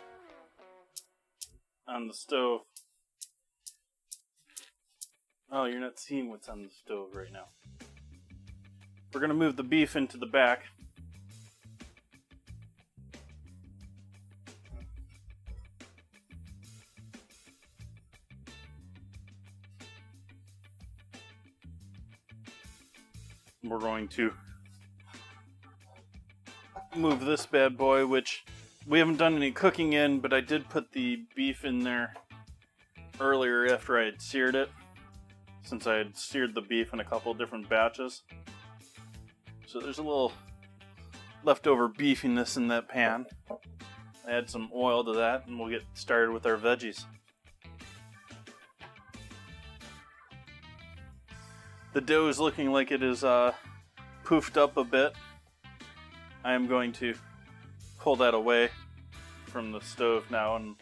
on the stove. Oh, you're not seeing what's on the stove right now. We're going to move the beef into the back. We're going to move this bad boy, which we haven't done any cooking in, but I did put the beef in there earlier after I had seared it, since I had seared the beef in a couple different batches. So there's a little leftover beefiness in that pan. Add some oil to that and we'll get started with our veggies. The dough is looking like it is poofed up a bit. I am going to pull that away from the stove now and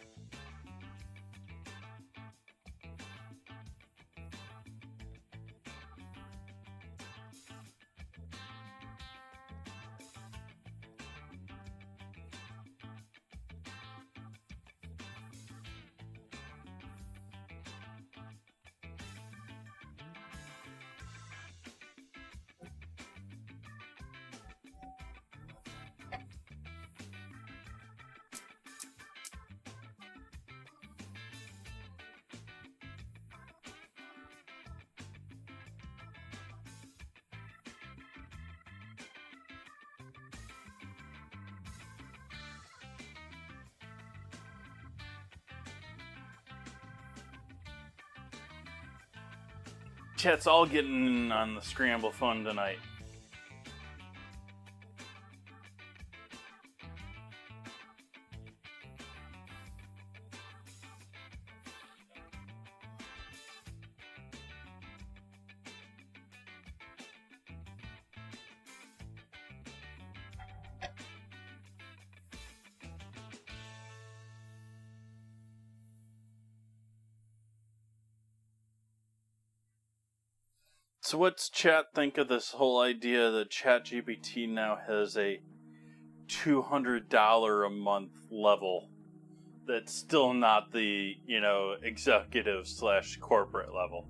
chat's all getting in on the scramble fun tonight. So what's chat think of this whole idea that ChatGPT now has a $200 a month level that's still not the, executive / corporate level?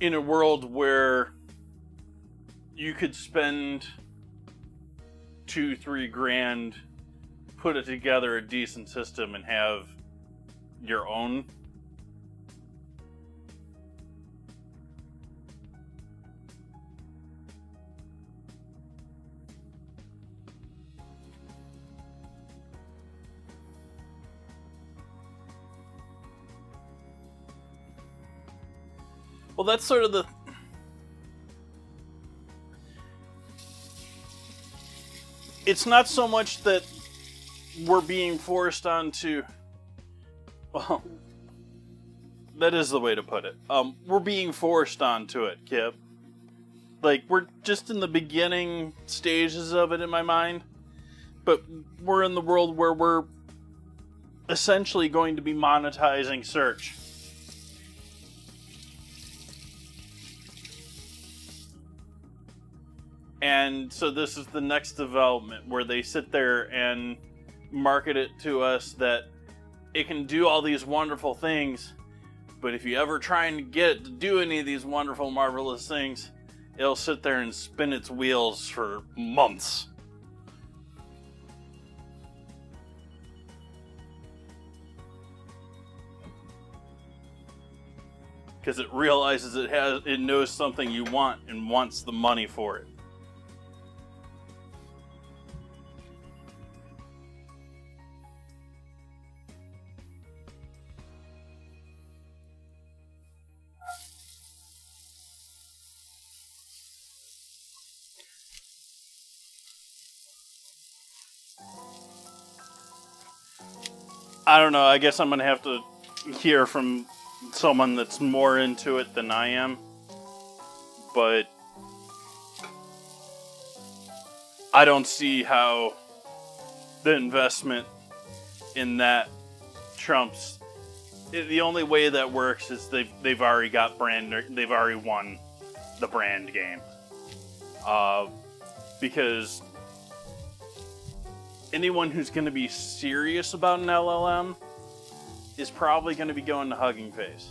in a world where you could spend 2-3 grand, put it together a decent system, and have your own. Well, that's sort of the... It's not so much that we're being forced onto... Well, that is the way to put it. We're being forced onto it, Kip. Like, we're just in the beginning stages of it in my mind. But we're in the world where we're essentially going to be monetizing search. And so this is the next development where they sit there and market it to us that it can do all these wonderful things, but if you ever try and get it to do any of these wonderful, marvelous things, it'll sit there and spin its wheels for months. Because it realizes it knows something you want and wants the money for it. I don't know, I guess I'm going to have to hear from someone that's more into it than I am. But I don't see how the investment in that trumps. The only way that works is they've already got they've already won the brand game. Because anyone who's going to be serious about an LLM is probably going to be going to Hugging Face.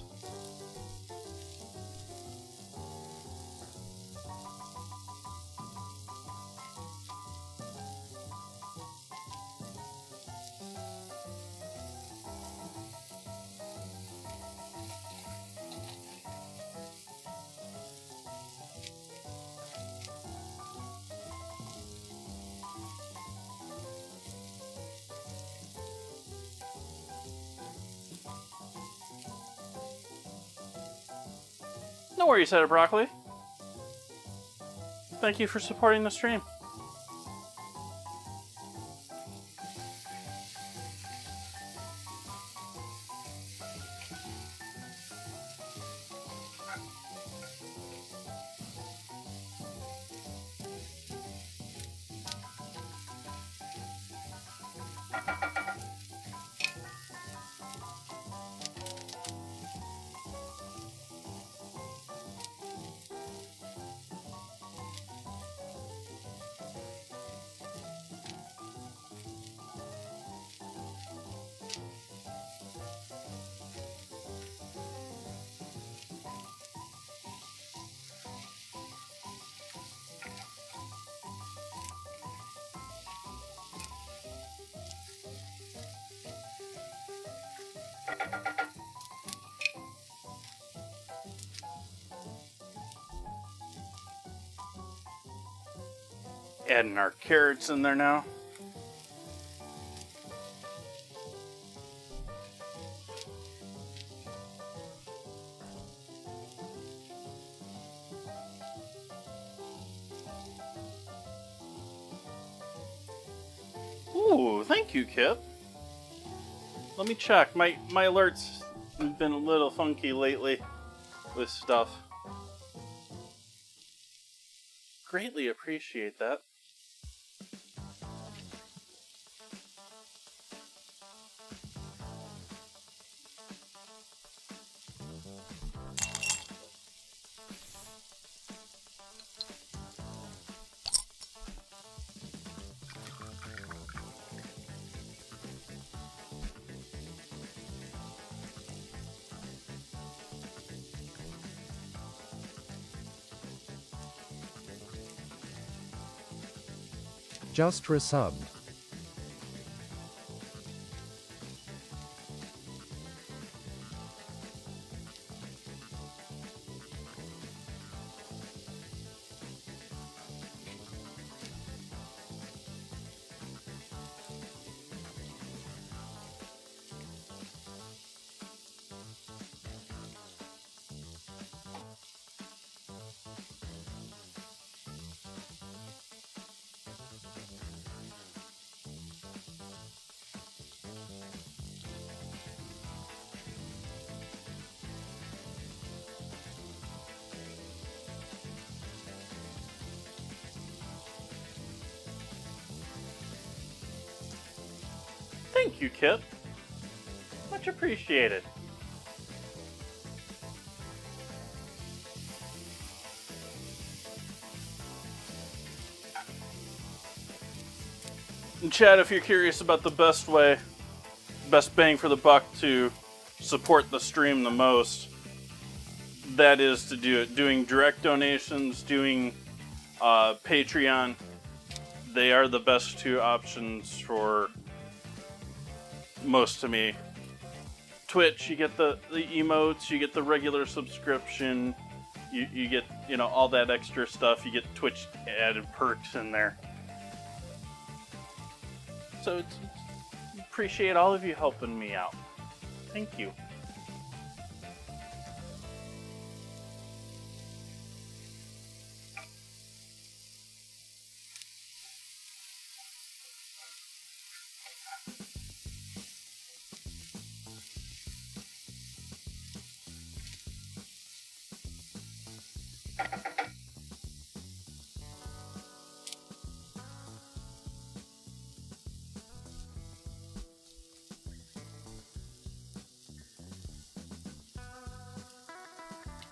No worries, Head of Broccoli. Thank you for supporting the stream. Adding our carrots in there now. Ooh, thank you, Kip. Let me check. My alerts have been a little funky lately with stuff. Greatly appreciate that. Just resubbed. Thank you, Kip. Much appreciated. And Chad, if you're curious about the best bang for the buck to support the stream the most, that is to doing direct donations, doing Patreon. They are the best two options for most to me. Twitch, you get the emotes, you get the regular subscription, you get, all that extra stuff. You get Twitch added perks in there. So appreciate all of you helping me out. Thank you.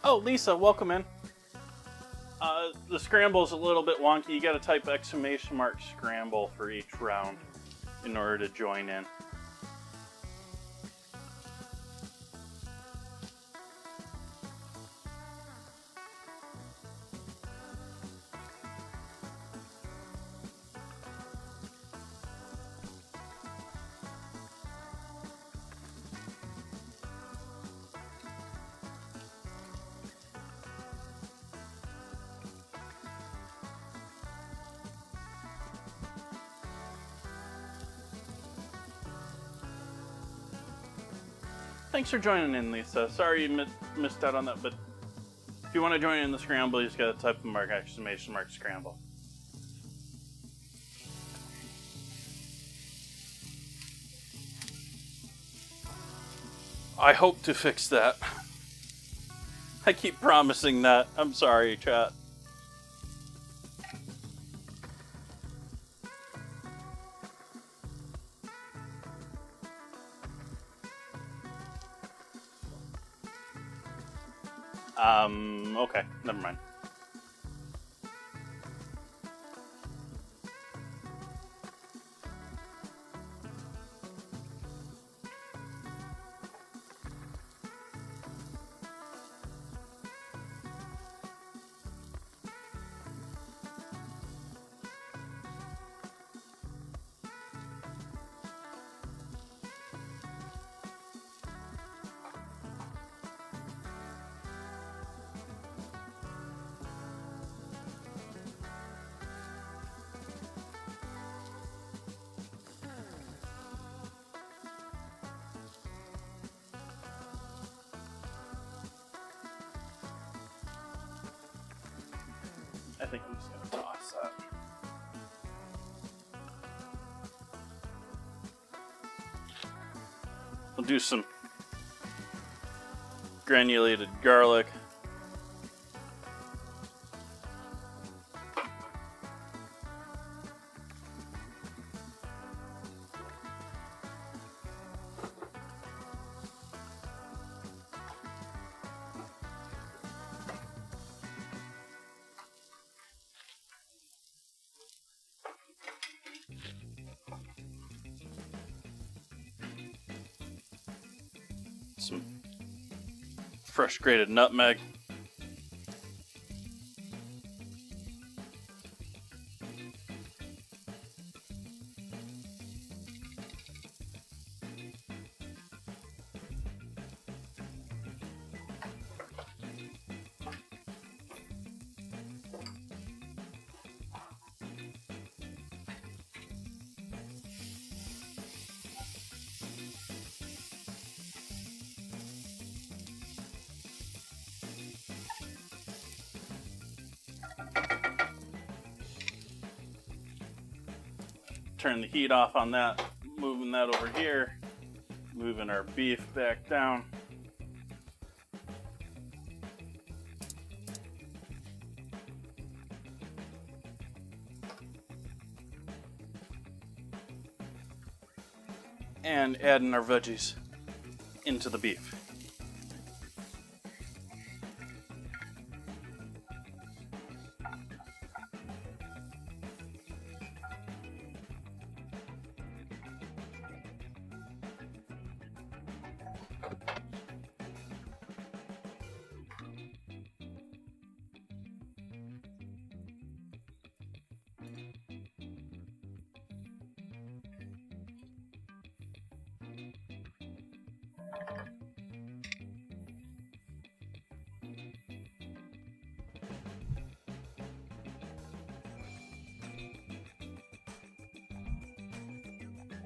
Oh, Lisa, welcome in. The scramble's a little bit wonky. You gotta type !scramble for each round in order to join in. Thanks for joining in, Lisa. Sorry you missed out on that, but if you want to join in the scramble, you just gotta type the !scramble. I hope to fix that. I keep promising that. I'm sorry, chat. Okay, never mind. I think I'm just gonna toss that. We'll do some granulated garlic. Some fresh grated nutmeg. turn the heat off on that, moving that over here, moving our beef back down. And adding our veggies into the beef.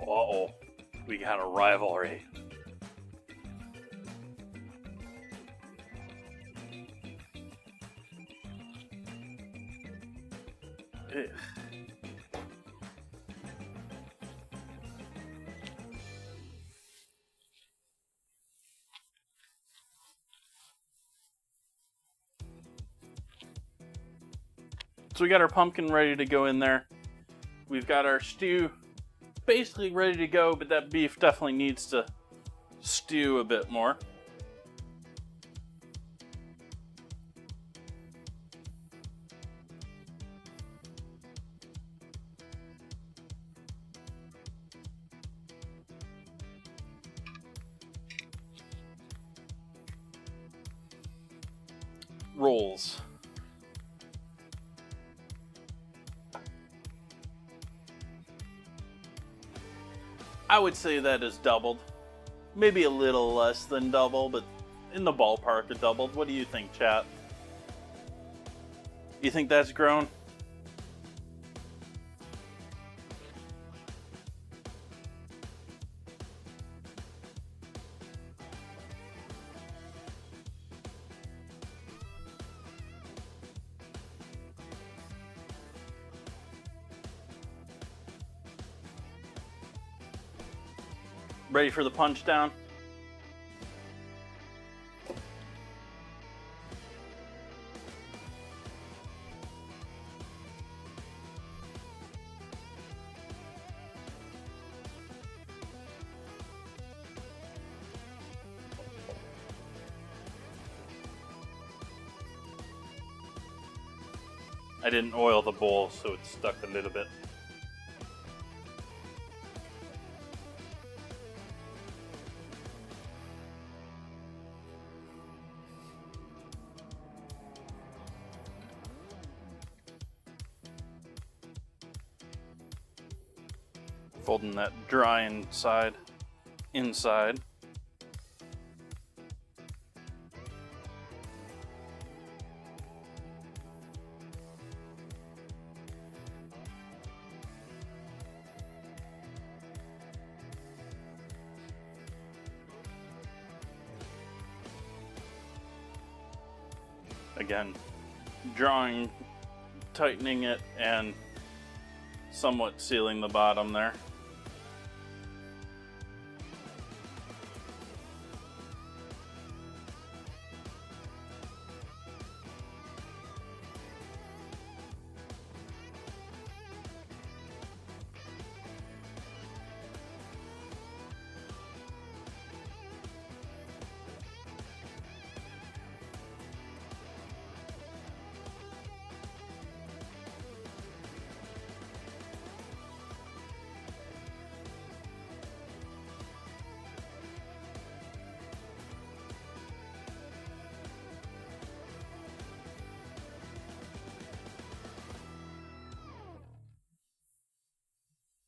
Uh-oh, we got a rivalry. Ugh. So we got our pumpkin ready to go in there. We've got our stew basically ready to go, but that beef definitely needs to stew a bit more. Rolls. I would say that is doubled. Maybe a little less than double, but in the ballpark of doubled. What do you think, chat? You think that's grown? Ready for the punch down? I didn't oil the bowl, so it's stuck a little bit. Folding that dry inside. Again, drawing, tightening it, and somewhat sealing the bottom there.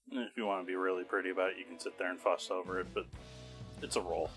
If you want to be really pretty about it, you can sit there and fuss over it, but it's a roll.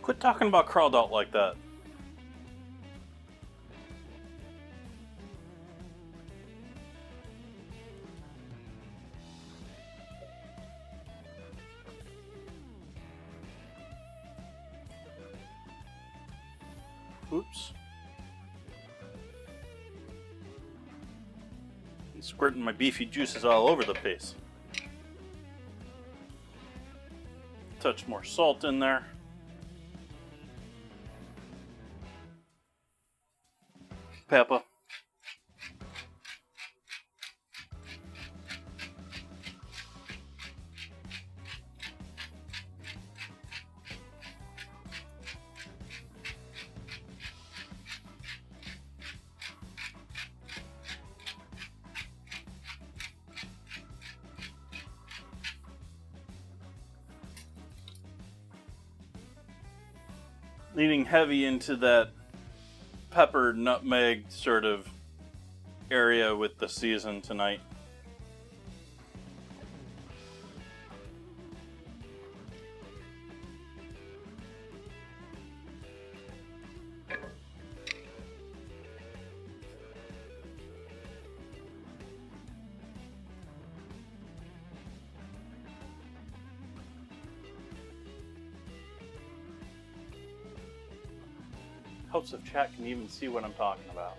Quit talking about crawled out like that. Oops. I'm squirting my beefy juices all over the place. Touch more salt in there. Pepper. Leaning heavy into that pepper nutmeg sort of area with the season tonight. Hopes if chat can even see what I'm talking about.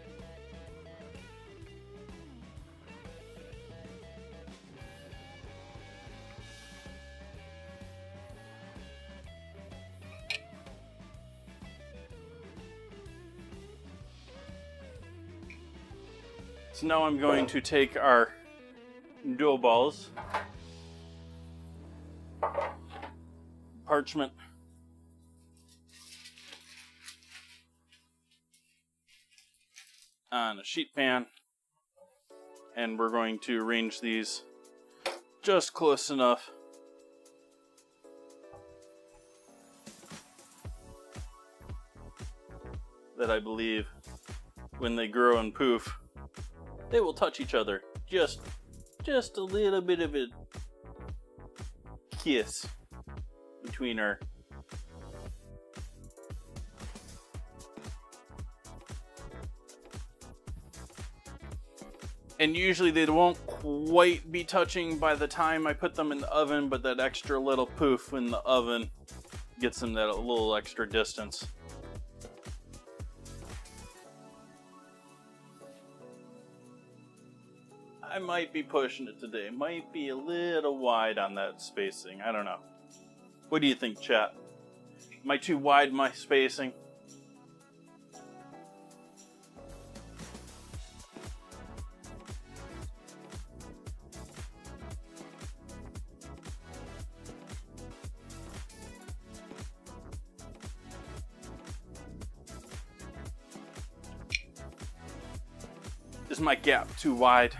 So now I'm going to take our dough balls, parchment, on a sheet pan, and we're going to arrange these just close enough that I believe when they grow and poof, they will touch each other. Just a little bit of a kiss between our and usually they won't quite be touching by the time I put them in the oven, but that extra little poof in the oven gets them that a little extra distance. I might be pushing it today. Might be a little wide on that spacing. I don't know. What do you think, chat? Am I too wide, my spacing? Is my gap too wide?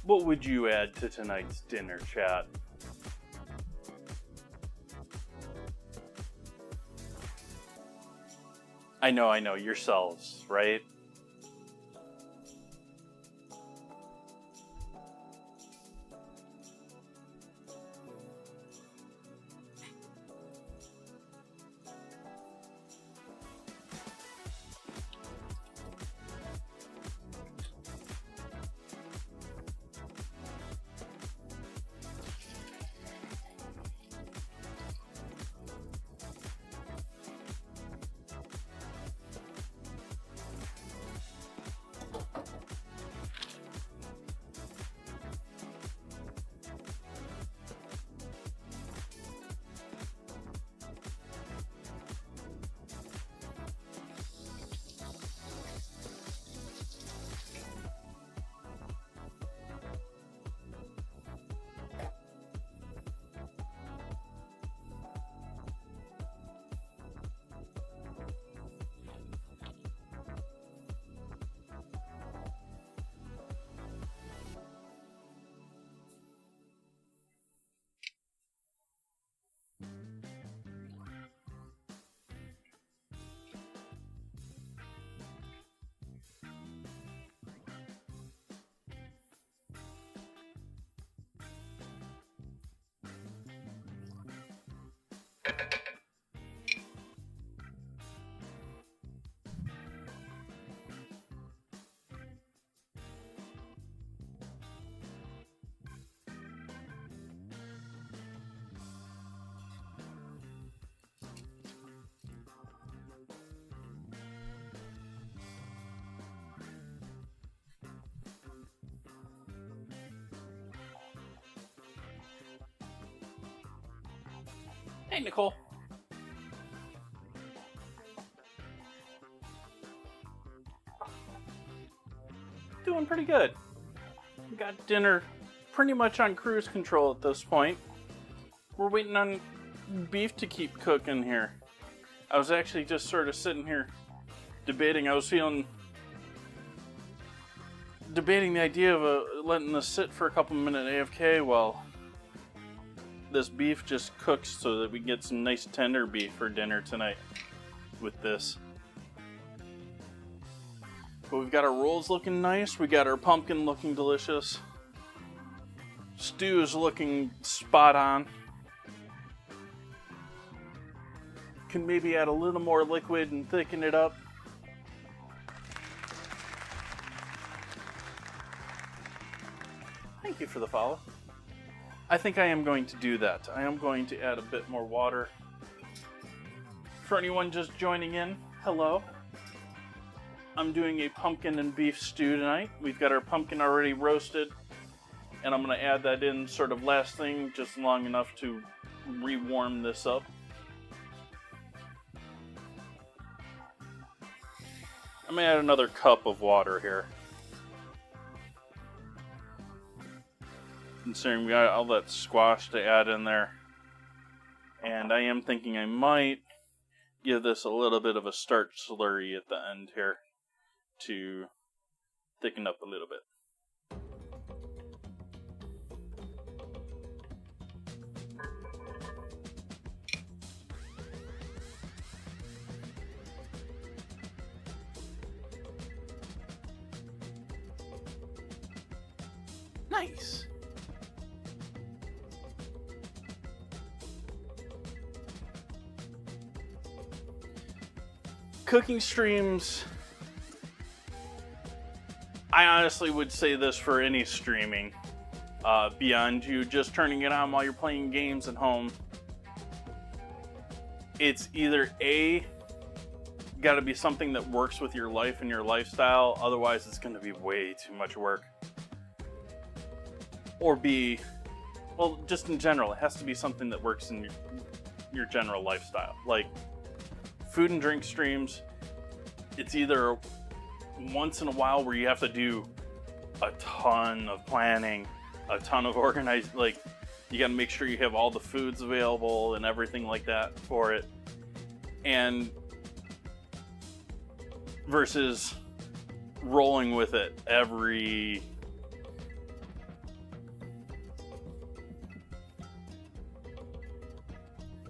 What would you add to tonight's dinner, chat? I know, yourselves, right? Hey, Nicole. Doing pretty good. We got dinner pretty much on cruise control at this point. We're waiting on beef to keep cooking here. I was actually just sort of sitting here debating. I was debating the idea of letting this sit for a couple minutes AFK while this beef just cooks so that we get some nice tender beef for dinner tonight with this. But we've got our rolls looking nice. We got our pumpkin looking delicious. Stew is looking spot on. Can maybe add a little more liquid and thicken it up. Thank you for the follow. I think I am going to do that. I am going to add a bit more water. For anyone just joining in, hello. I'm doing a pumpkin and beef stew tonight. We've got our pumpkin already roasted, and I'm going to add that in sort of last thing, just long enough to rewarm this up. I'm going to add another cup of water here. Considering we got all that squash to add in there. And I am thinking I might give this a little bit of a starch slurry at the end here to thicken up a little bit. Nice. Cooking streams, I honestly would say this for any streaming, beyond you just turning it on while you're playing games at home. It's either A, got to be something that works with your life and your lifestyle, otherwise it's going to be way too much work. Or B, well, just in general, it has to be something that works in your general lifestyle. Like, food and drink streams, it's either once in a while where you have to do a ton of planning, a ton of organized, like, you gotta make sure you have all the foods available and everything like that for it. And versus rolling with it every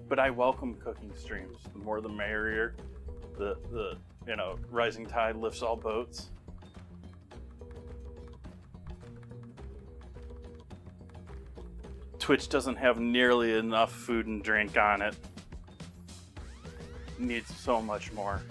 but I welcome cooking streams. The more the merrier. The rising tide lifts all boats. Twitch doesn't have nearly enough food and drink on it. It needs so much more.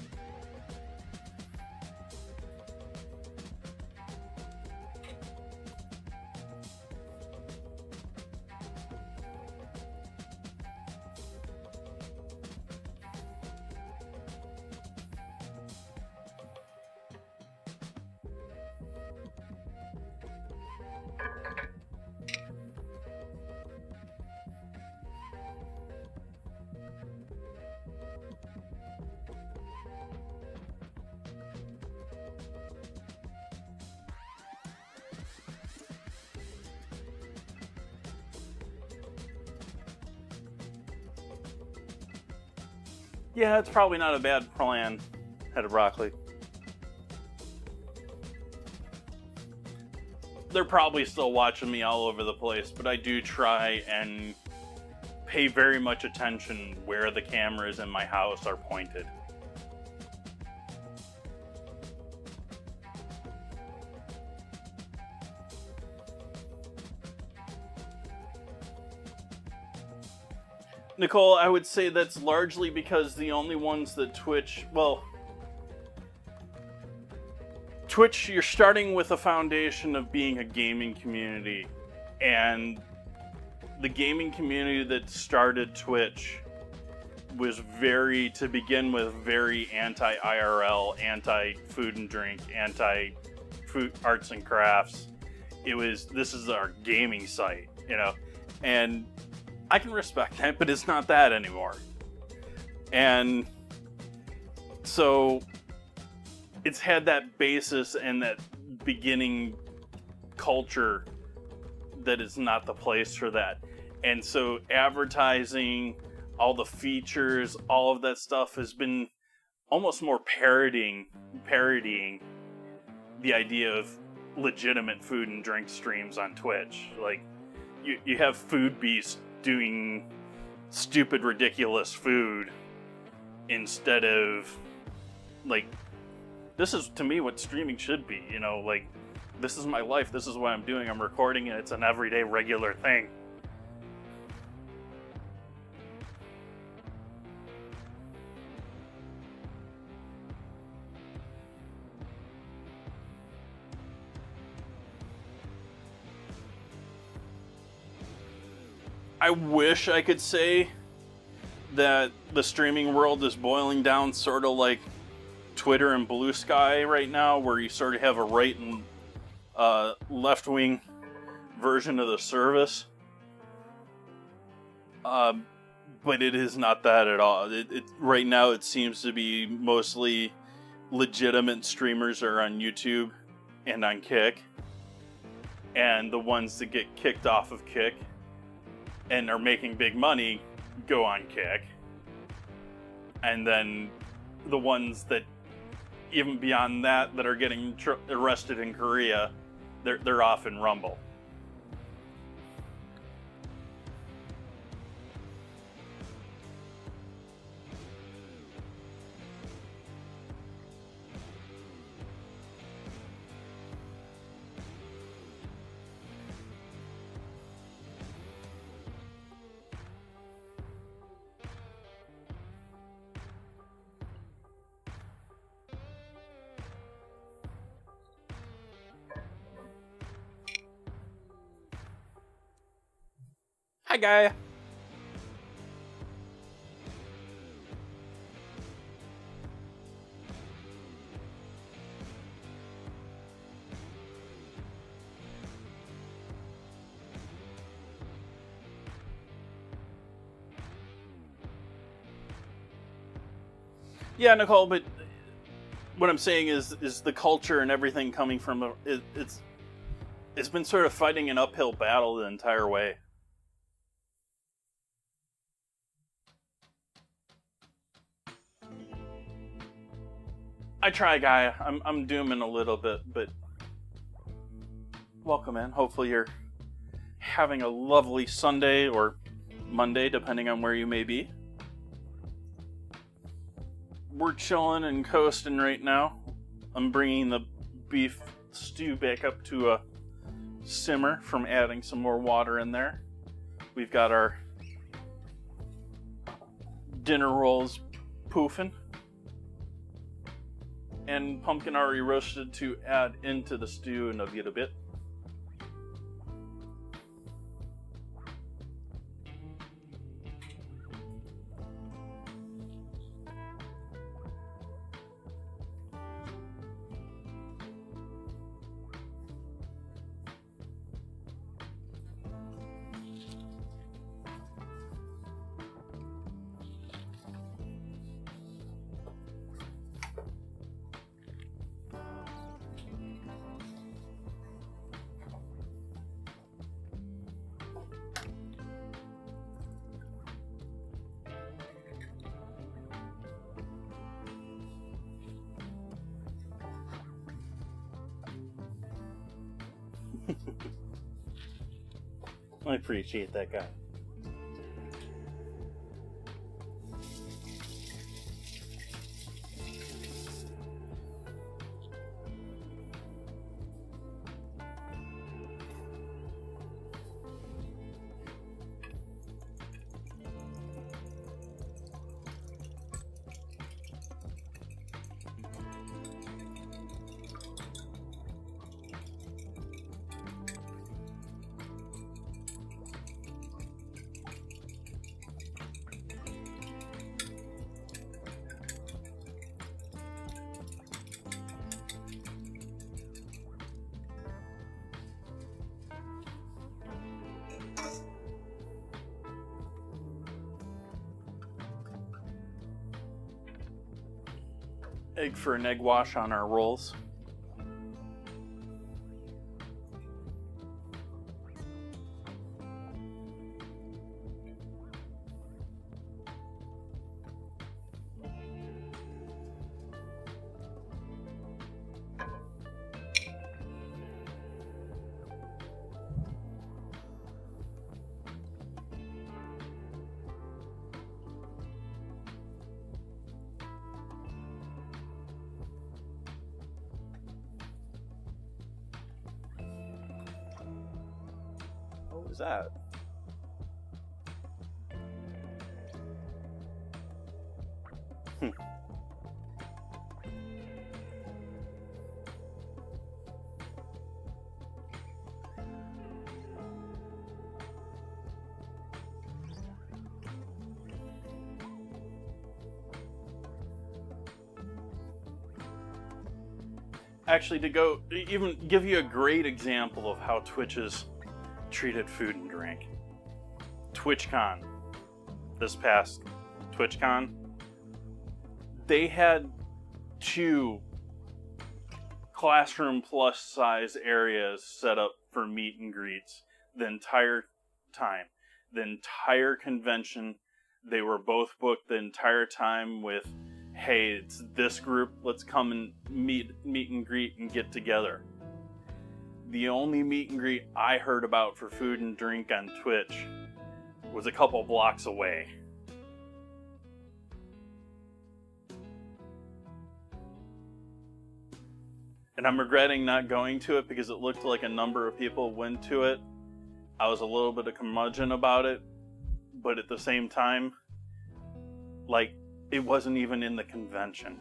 Yeah, it's probably not a bad plan, Head of Broccoli. They're probably still watching me all over the place, but I do try and pay very much attention where the cameras in my house are pointed. Nicole, I would say that's largely because the only ones that Twitch, you're starting with a foundation of being a gaming community, and the gaming community that started Twitch was to begin with, very anti-IRL, anti-food and drink, anti-food arts and crafts. This is our gaming site, and I can respect that, but it's not that anymore. And so it's had that basis and that beginning culture that is not the place for that. And so advertising, all the features, all of that stuff has been almost more parodying the idea of legitimate food and drink streams on Twitch. Like, you have Food Beast doing stupid, ridiculous food instead of, like, this is, to me, what streaming should be, like, this is my life, this is what I'm doing, I'm recording it, it's an everyday, regular thing. I wish I could say that the streaming world is boiling down sort of like Twitter and Blue Sky right now, where you sort of have a right and left-wing version of the service. But it is not that at all. Right now it seems to be mostly legitimate streamers are on YouTube and on Kick. And the ones that get kicked off of Kick and are making big money go on Kick. And then the ones that, even beyond that are getting arrested in Korea, they're off in Rumble. Hi, Gaia. Yeah, Nicole, but what I'm saying is the culture and everything coming from it's been sort of fighting an uphill battle the entire way. I try, Gaia. I'm dooming a little bit, but welcome in. Hopefully you're having a lovely Sunday or Monday, depending on where you may be. We're chilling and coasting right now. I'm bringing the beef stew back up to a simmer from adding some more water in there. We've got our dinner rolls poofing. And pumpkin already roasted to add into the stew in a little bit. I appreciate that, guy. egg for an egg wash on our rolls. What was that? Actually, to go even give you a great example of how Twitch has treated food and drink. TwitchCon, this past TwitchCon, they had 2 classroom plus size areas set up for meet and greets the entire time. The entire convention, they were both booked the entire time with, hey, it's this group, let's come and meet and greet and get together. The only meet and greet I heard about for food and drink on Twitch was a couple blocks away. And I'm regretting not going to it because it looked like a number of people went to it. I was a little bit of curmudgeon about it, but at the same time, like, it wasn't even in the convention.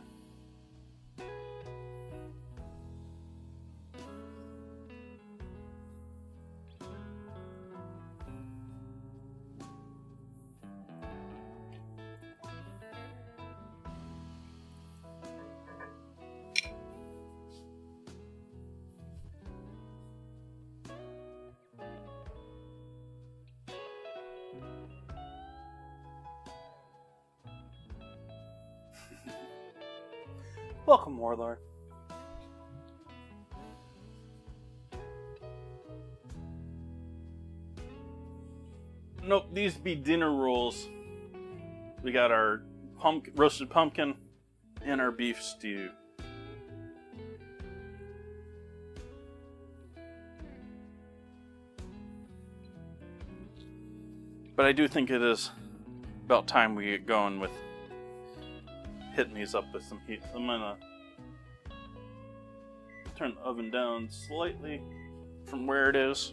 Welcome, Warlord. Nope, these be dinner rolls. We got our roasted pumpkin and our beef stew. But I do think it is about time we get going with hitting these up with some heat. I'm gonna turn the oven down slightly from where it is.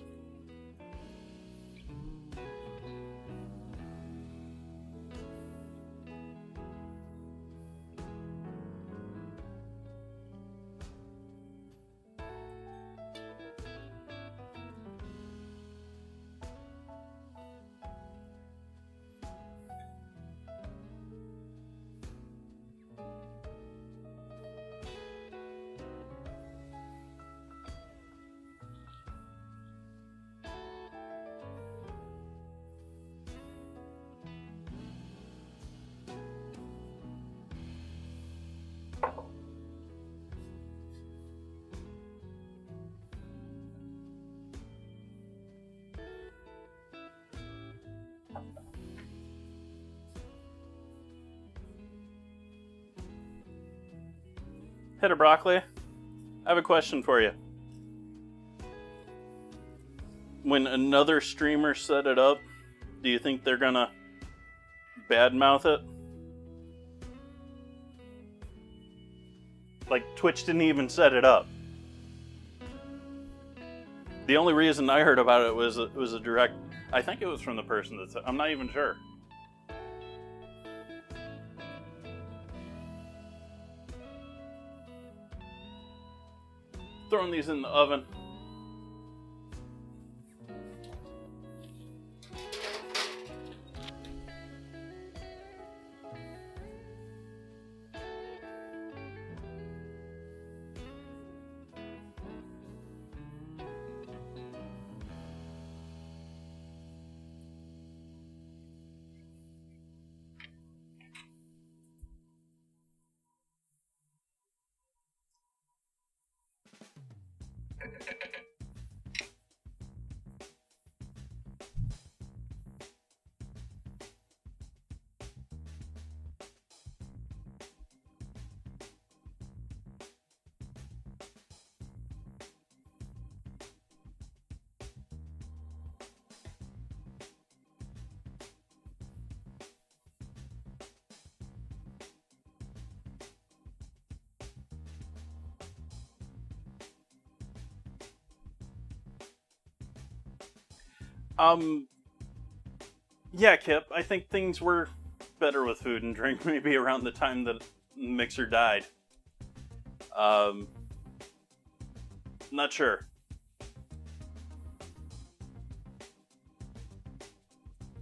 Head of broccoli, I have a question for you. When another streamer set it up, do you think they're gonna badmouth it? Like, Twitch didn't even set it up. The only reason I heard about it was a direct, I think it was from the person that said, I'm not even sure. Throwing these in the oven. Um, yeah, Kip, I think things were better with food and drink maybe around the time that Mixer died. Um, Not sure.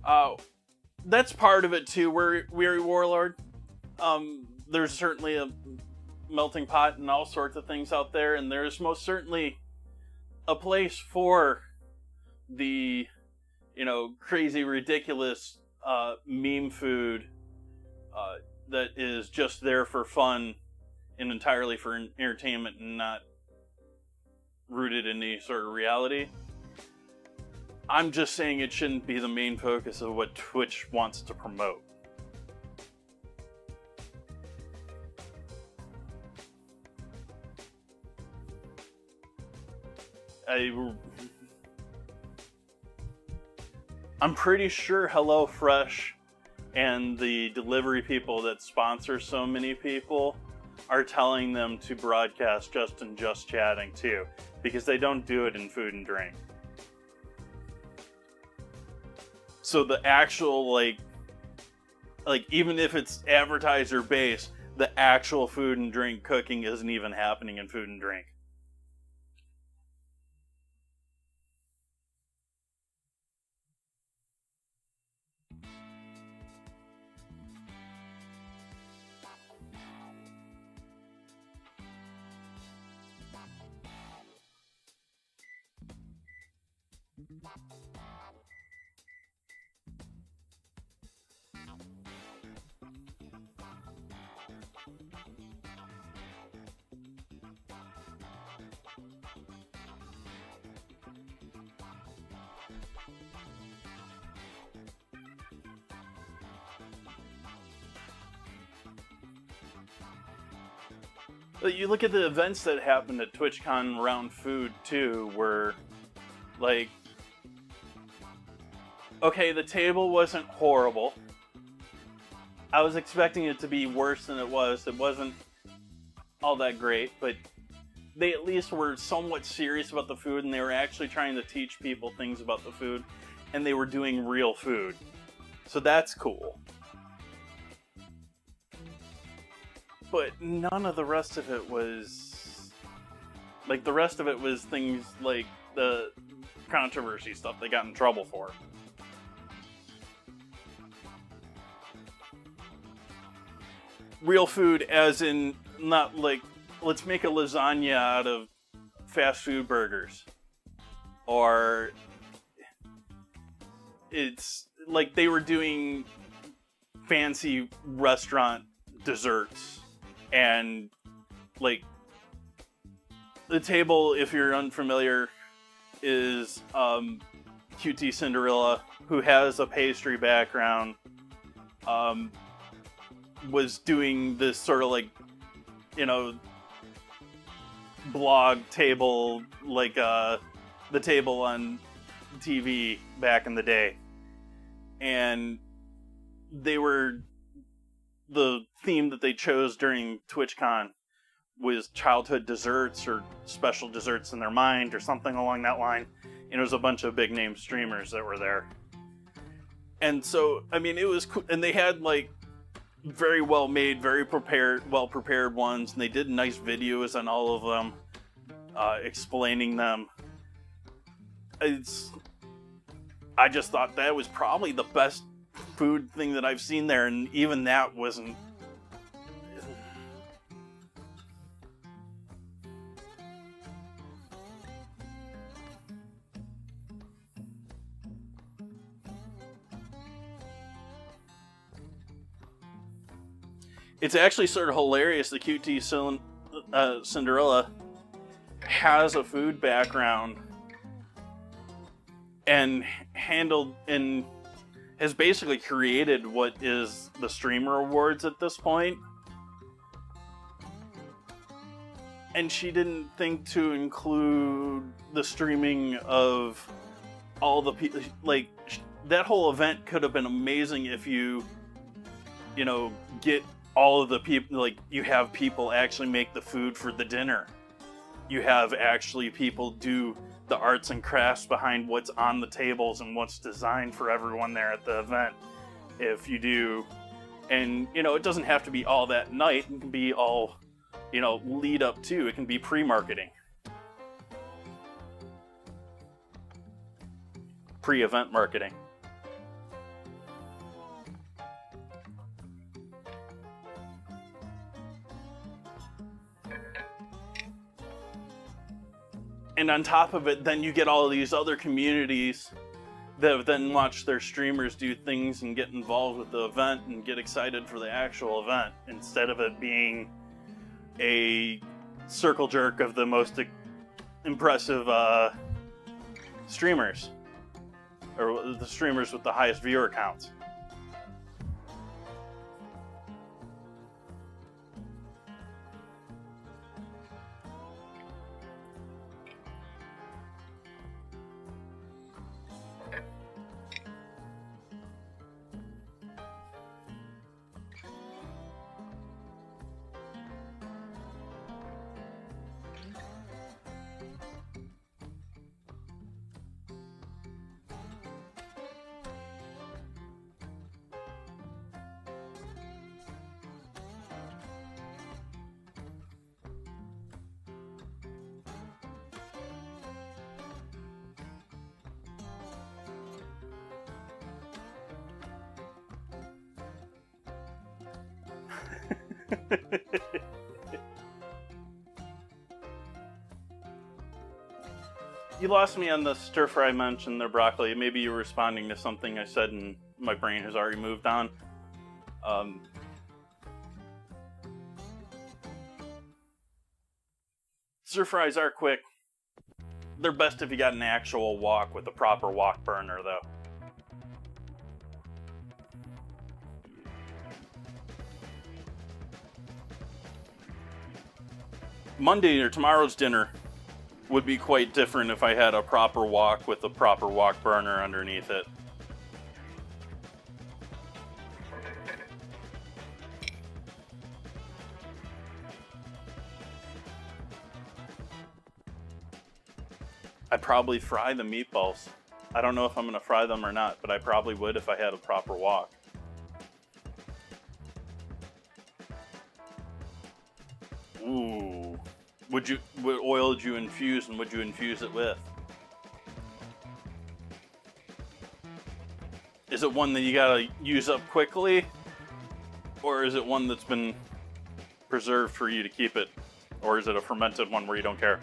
Uh, that's part of it too, Weary Warlord. There's certainly a melting pot and all sorts of things out there, and there's most certainly a place for the, crazy, ridiculous meme food that is just there for fun and entirely for entertainment and not rooted in any sort of reality. I'm just saying it shouldn't be the main focus of what Twitch wants to promote. I'm pretty sure HelloFresh and the delivery people that sponsor so many people are telling them to broadcast just chatting too, because they don't do it in food and drink. So the actual like even if it's advertiser based, the actual food and drink cooking isn't even happening in food and drink. But you look at the events that happened at TwitchCon around food too, where like, okay, the table wasn't horrible. I was expecting it to be worse than it was. It wasn't all that great, but they at least were somewhat serious about the food, and they were actually trying to teach people things about the food, and they were doing real food. So that's cool. But none of the rest of it was... Like, the rest of it was things like the controversy stuff they got in trouble for. Real food as in, not like, let's make a lasagna out of fast food burgers. Or it's like they were doing fancy restaurant desserts. And like the table, if you're unfamiliar, is QT Cinderella, who has a pastry background, was doing this sort of like, blog table, like the table on TV back in the day. And the theme that they chose during TwitchCon was childhood desserts or special desserts in their mind or something along that line. And it was a bunch of big name streamers that were there. And so, I mean, it was cool. And they had like very well made, well prepared ones. And they did nice videos on all of them, explaining them. I just thought that was probably the best food thing that I've seen there, and even that wasn't. It's actually sort of hilarious. The QT Cinderella has a food background and has basically created what is the Streamer Awards at this point. And she didn't think to include the streaming of all the people. Like, that whole event could have been amazing if you get all of the people, like, you have people actually make the food for the dinner. You have actually people do the arts and crafts behind what's on the tables and what's designed for everyone there at the event. If you do, and it doesn't have to be all that night. It can be all, lead up to. It can be pre-marketing, pre-event marketing. And on top of it, then you get all of these other communities that then watch their streamers do things and get involved with the event and get excited for the actual event, instead of it being a circle jerk of the most impressive streamers, or the streamers with the highest viewer counts. You lost me on the stir fry mention there, broccoli. Maybe you were responding to something I said and my brain has already moved on. Stir fries are quick. They're best if you got an actual wok with a proper wok burner, though. Monday or tomorrow's dinner would be quite different if I had a proper wok with a proper wok burner underneath it. I'd probably fry the meatballs. I don't know if I'm going to fry them or not, but I probably would if I had a proper wok. Ooh. What oil did you infuse, and would you infuse it with? Is it one that you gotta use up quickly? Or is it one that's been preserved for you to keep it? Or is it a fermented one where you don't care?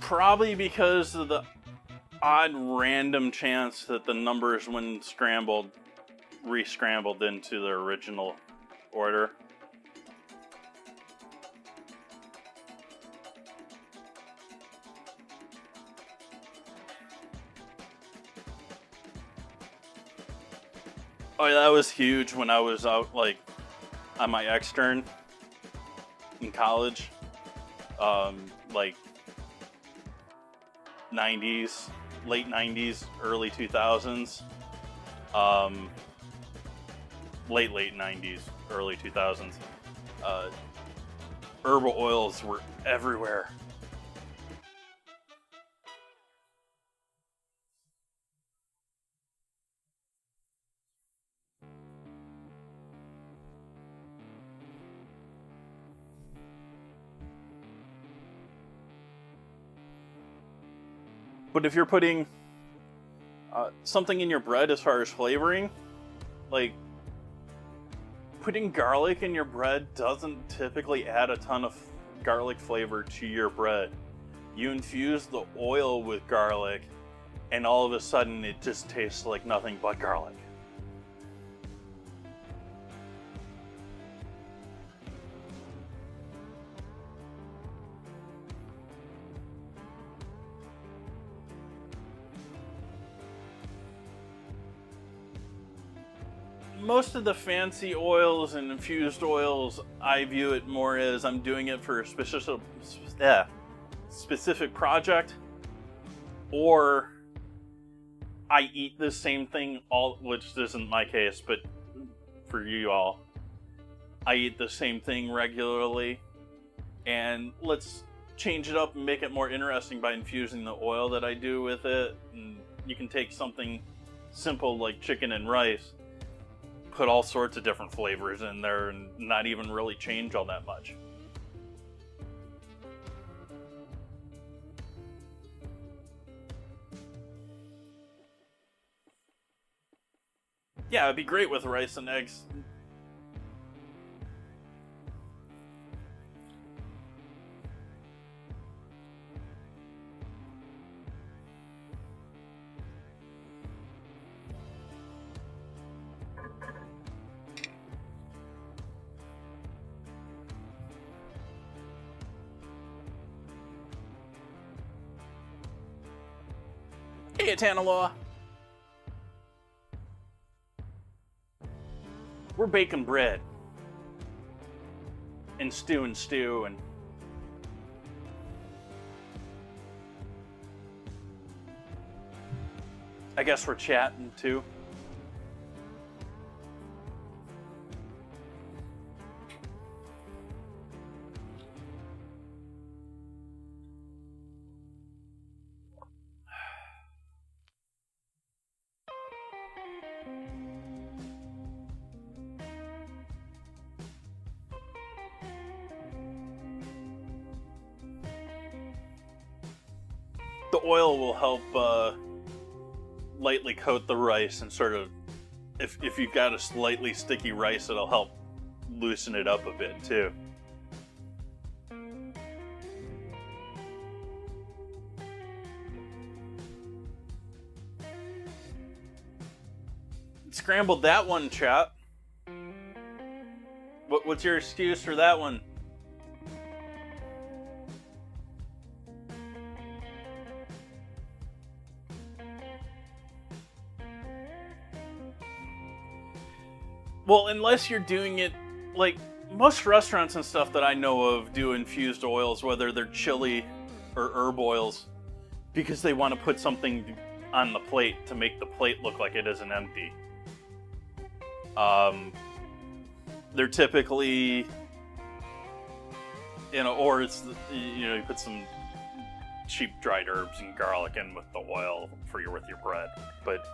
Probably because of the odd random chance that the numbers, when scrambled, re-scrambled into their original order. Oh yeah, that was huge when I was out, like, on my extern in college. Like 90s, late 90s, early 2000s. Late 90s, early 2000s. Herbal oils were everywhere. But if you're putting something in your bread as far as flavoring, like putting garlic in your bread doesn't typically add a ton of garlic flavor to your bread. You infuse the oil with garlic, and all of a sudden it just tastes like nothing but garlic. Most of the fancy oils and infused oils, I view it more as I'm doing it for a specific project, or I eat the same thing which isn't my case, but for you all, I eat the same thing regularly, and let's change it up and make it more interesting by infusing the oil that I do with it. And you can take something simple like chicken and rice, put all sorts of different flavors in there, and not even really change all that much. Yeah, it'd be great with rice and eggs. Hey, Tanalaw. We're baking bread. And stew and I guess we're chatting too. The oil will help lightly coat the rice and sort of, if you've got a slightly sticky rice, it'll help loosen it up a bit too. Scrambled that one, chat. What's your excuse for that one? Well, unless you're doing it, like, most restaurants and stuff that I know of do infused oils, whether they're chili or herb oils, because they want to put something on the plate to make the plate look like it isn't empty. They're typically, or it's, you put some cheap dried herbs and garlic in with the oil with your bread, but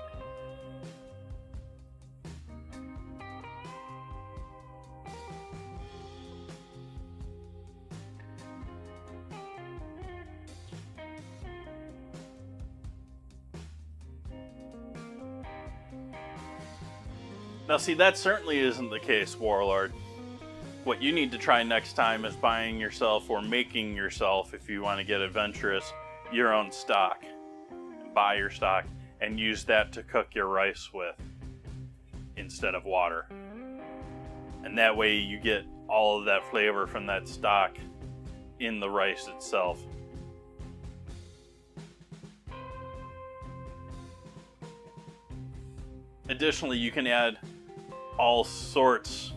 now, see, that certainly isn't the case, Warlord. What you need to try next time is buying yourself, or making yourself, if you want to get adventurous, your own stock. Buy your stock and use that to cook your rice with instead of water. And that way you get all of that flavor from that stock in the rice itself. Additionally, you can add all sorts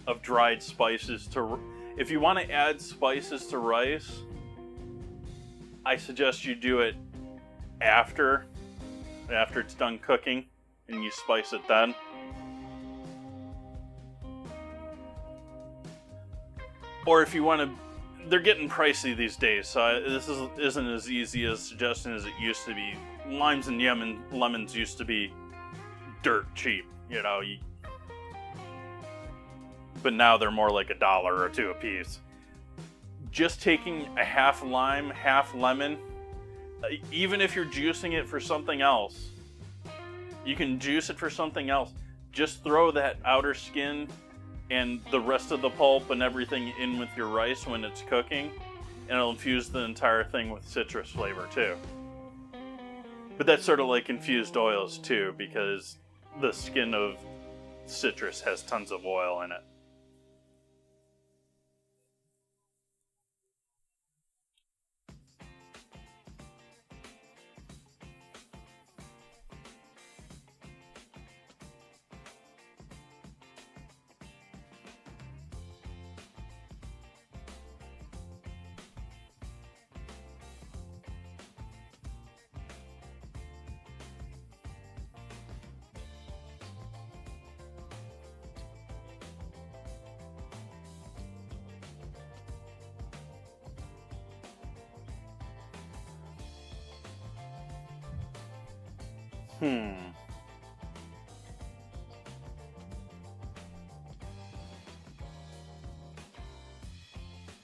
of dried spices to... If you want to add spices to rice, I suggest you do it after it's done cooking, and you spice it then. Or if you want to... They're getting pricey these days, so this isn't as easy a suggestion as it used to be. Limes and lemons used to be dirt cheap, but now they're more like $1 or $2 a piece. Just taking a half lime, half lemon, even if you're juicing it for something else, you can juice it for something else. Just throw that outer skin and the rest of the pulp and everything in with your rice when it's cooking, and it'll infuse the entire thing with citrus flavor too. But that's sort of like infused oils too, because the skin of citrus has tons of oil in it.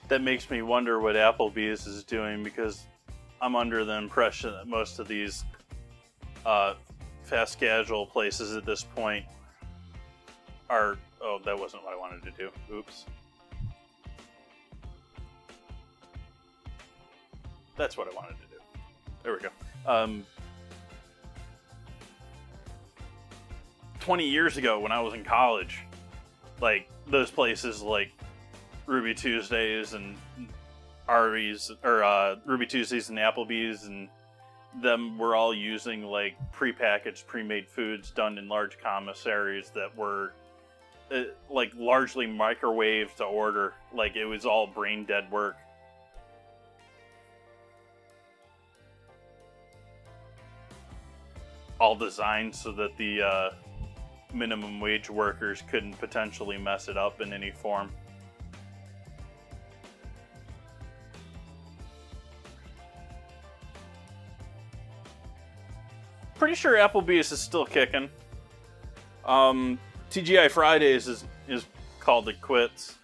That makes me wonder what Applebee's is doing, because I'm under the impression that most of these fast casual places at this point are... Oh, that wasn't what I wanted to do. Oops. That's what I wanted to do. There we go. 20 years ago when I was in college, like, those places like Ruby Tuesdays and Arby's, or Ruby Tuesdays and Applebee's, and them were all using like prepackaged, pre-made foods done in large commissaries that were like largely microwaved to order. Like, it was all brain dead work. All designed so that the minimum wage workers couldn't potentially mess it up in any form. Pretty sure Applebee's is still kicking. TGI Fridays is called it quits.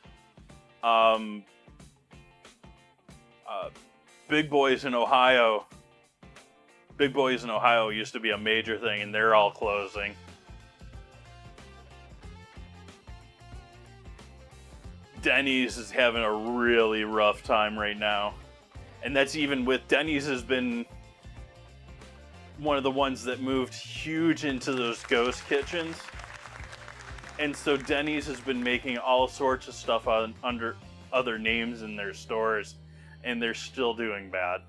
Big Boys in Ohio. Big Boys in Ohio used to be a major thing, and they're all closing. Denny's is having a really rough time right now. And that's even with... Denny's has been one of the ones that moved huge into those ghost kitchens. And so Denny's has been making all sorts of stuff under other names in their stores, and they're still doing bad.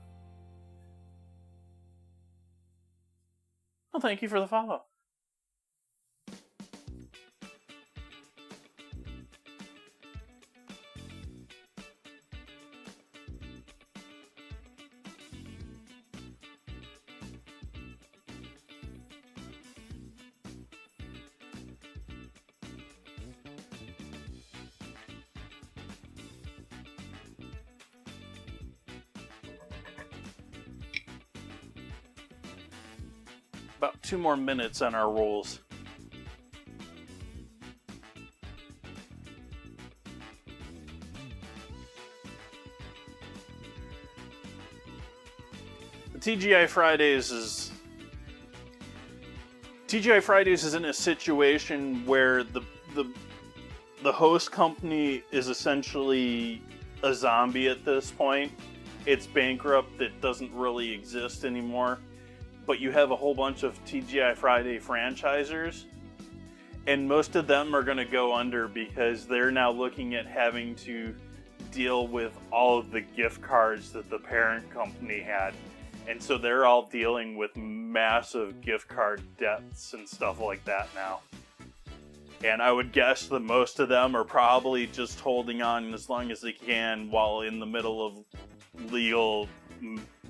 Well, thank you for the follow. About 2 more minutes on our rolls. TGI Fridays is in a situation where the host company is essentially a zombie at this point. It's bankrupt. It doesn't really exist anymore. But you have a whole bunch of TGI Friday franchisers, and most of them are going to go under because they're now looking at having to deal with all of the gift cards that the parent company had. And so they're all dealing with massive gift card debts and stuff like that now. And I would guess that most of them are probably just holding on as long as they can while in the middle of legal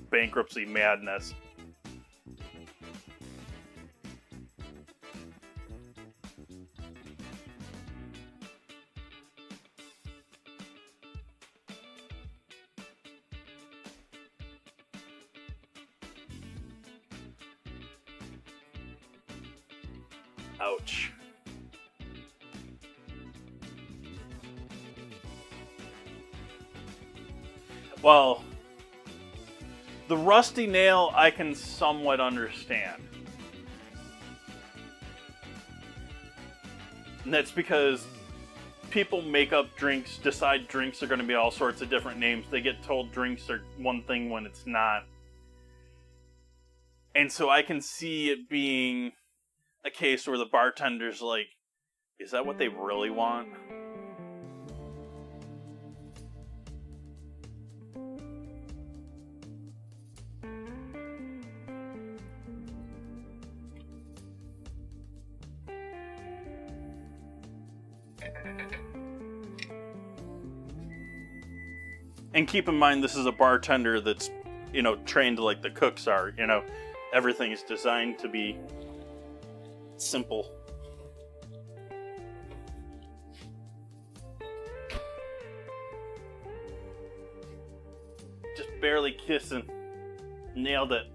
bankruptcy madness. Ouch. Well, the rusty nail I can somewhat understand. And that's because people make up drinks, decide drinks are going to be all sorts of different names. They get told drinks are one thing when it's not. And so I can see it being a case where the bartender's like, is that what they really want? And keep in mind, this is a bartender that's, trained like the cooks are. Everything is designed to be simple. Just barely kissing. Nailed it.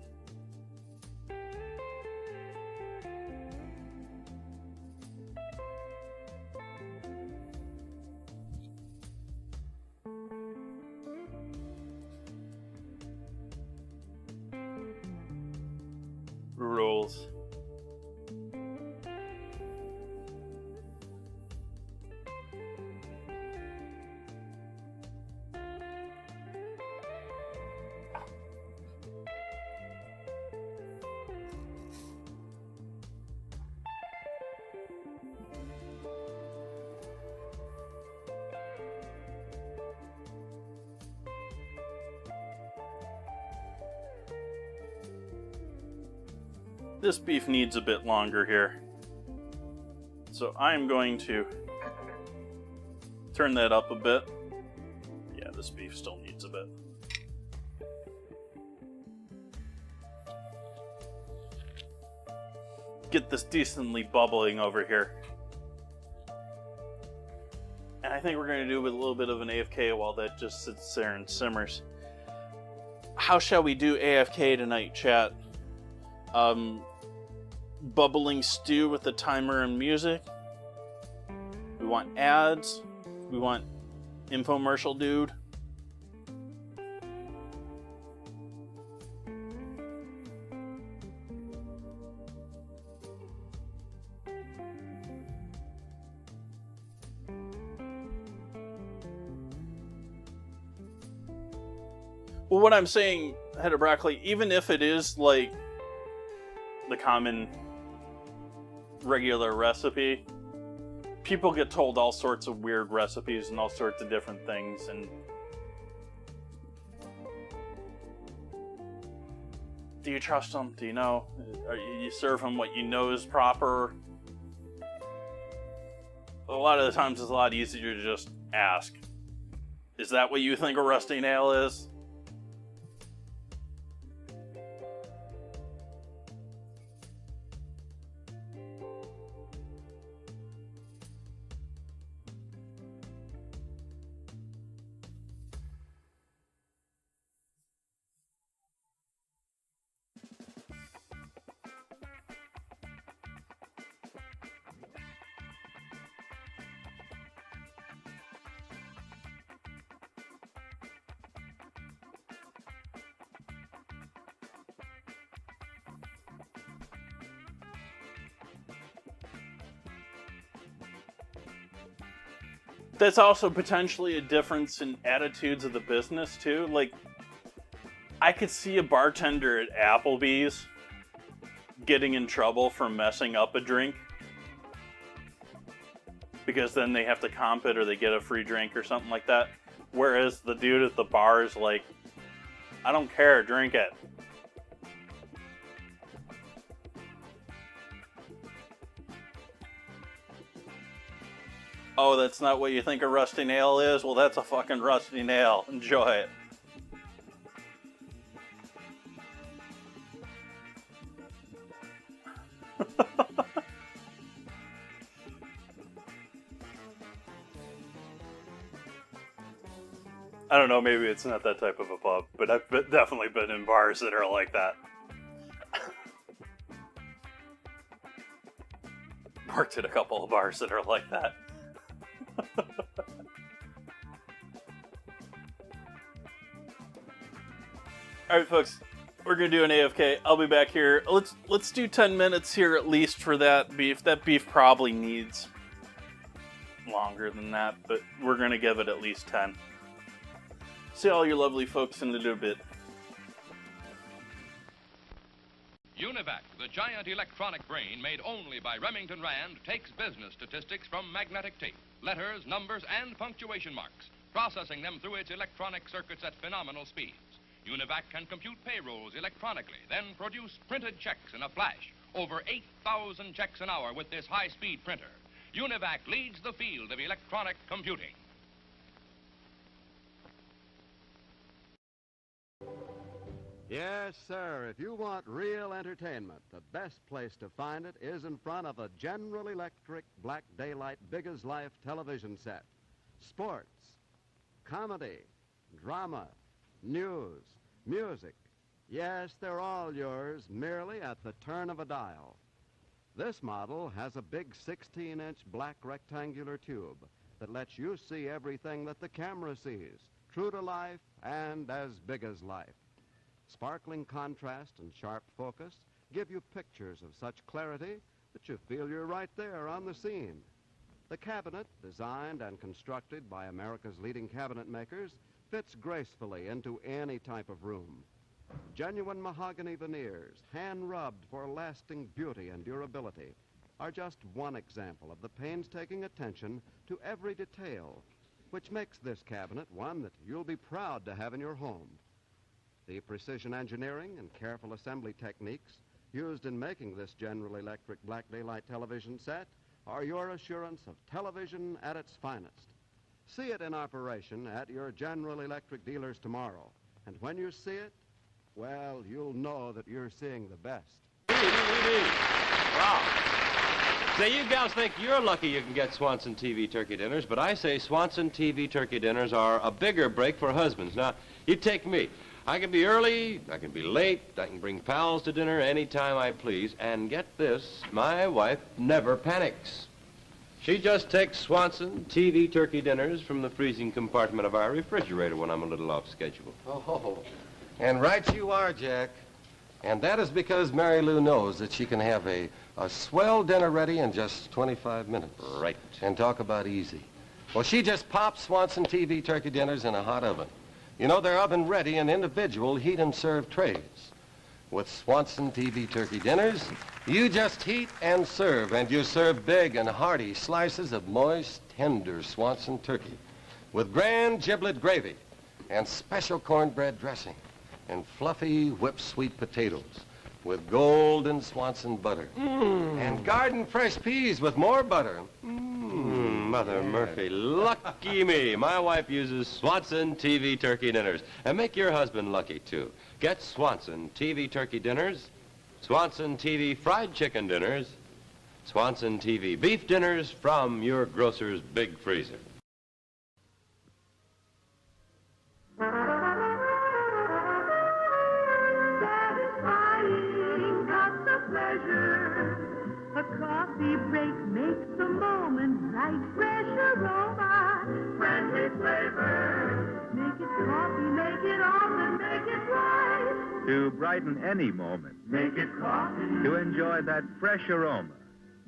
Rules. This beef needs a bit longer here. So I'm going to turn that up a bit. Yeah, this beef still needs a bit. Get this decently bubbling over here. And I think we're going to do with a little bit of an AFK while that just sits there and simmers. How shall we do AFK tonight, chat? Bubbling stew with the timer and music. We want ads. We want infomercial dude. Well, what I'm saying, Head of Broccoli, even if it is like the common regular recipe, people get told all sorts of weird recipes and all sorts of different things, and do you trust them? Do you know? You serve them what you know is proper? A lot of the times it's a lot easier to just ask, is that what you think a rusty nail is? That's also potentially a difference in attitudes of the business, too. Like, I could see a bartender at Applebee's getting in trouble for messing up a drink, because then they have to comp it or they get a free drink or something like that. Whereas the dude at the bar is like, I don't care, drink it. Oh, that's not what you think a rusty nail is? Well, that's a fucking rusty nail. Enjoy it. I don't know, maybe it's not that type of a pub, but I've definitely been in bars that are like that. Worked at a couple of bars that are like that. Alright folks, we're gonna do an AFK. I'll be back here. Let's do 10 minutes here at least for that beef. That beef probably needs longer than that, but we're gonna give it at least 10. See all you lovely folks in a little bit. Univac, the giant electronic brain made only by Remington Rand, takes business statistics from magnetic tape, letters, numbers, and punctuation marks, processing them through its electronic circuits at phenomenal speeds. Univac can compute payrolls electronically, then produce printed checks in a flash. Over 8,000 checks an hour with this high-speed printer. Univac leads the field of electronic computing. Yes, sir. If you want real entertainment, the best place to find it is in front of a General Electric Black Daylight big-as-life television set. Sports, comedy, drama, news, music. Yes, they're all yours, merely at the turn of a dial. This model has a big 16-inch black rectangular tube that lets you see everything that the camera sees, true to life and as big as life. Sparkling contrast and sharp focus give you pictures of such clarity that you feel you're right there on the scene. The cabinet, designed and constructed by America's leading cabinet makers, fits gracefully into any type of room. Genuine mahogany veneers, hand-rubbed for lasting beauty and durability, are just one example of the painstaking attention to every detail, which makes this cabinet one that you'll be proud to have in your home. The precision engineering and careful assembly techniques used in making this General Electric black daylight television set are your assurance of television at its finest. See it in operation at your General Electric dealers tomorrow. And when you see it, well, you'll know that you're seeing the best. Wow. Say, you gals think you're lucky you can get Swanson TV turkey dinners, but I say Swanson TV turkey dinners are a bigger break for husbands. Now, you take me. I can be early, I can be late, I can bring pals to dinner anytime I please, and get this, my wife never panics. She just takes Swanson TV turkey dinners from the freezing compartment of our refrigerator when I'm a little off schedule. Oh, and right you are, Jack. And that is because Mary Lou knows that she can have a swell dinner ready in just 25 minutes. Right. And talk about easy. Well, she just pops Swanson TV turkey dinners in a hot oven. You know, they're oven ready in individual heat and serve trays. With Swanson TV turkey dinners, you just heat and you serve big and hearty slices of moist, tender Swanson turkey with grand giblet gravy and special cornbread dressing and fluffy whipped sweet potatoes with golden Swanson butter and garden fresh peas with more butter. Mother Murphy, lucky me. My wife uses Swanson TV turkey dinners. And make your husband lucky, too. Get Swanson TV turkey dinners, Swanson TV fried chicken dinners, Swanson TV beef dinners from your grocer's big freezer. Satisfying cups of pleasure. A coffee break makes the moment right. Fresh aroma, friendly flavor. Make it coffee, make it often, make it right. To brighten any moment. Make it coffee. To enjoy that fresh aroma.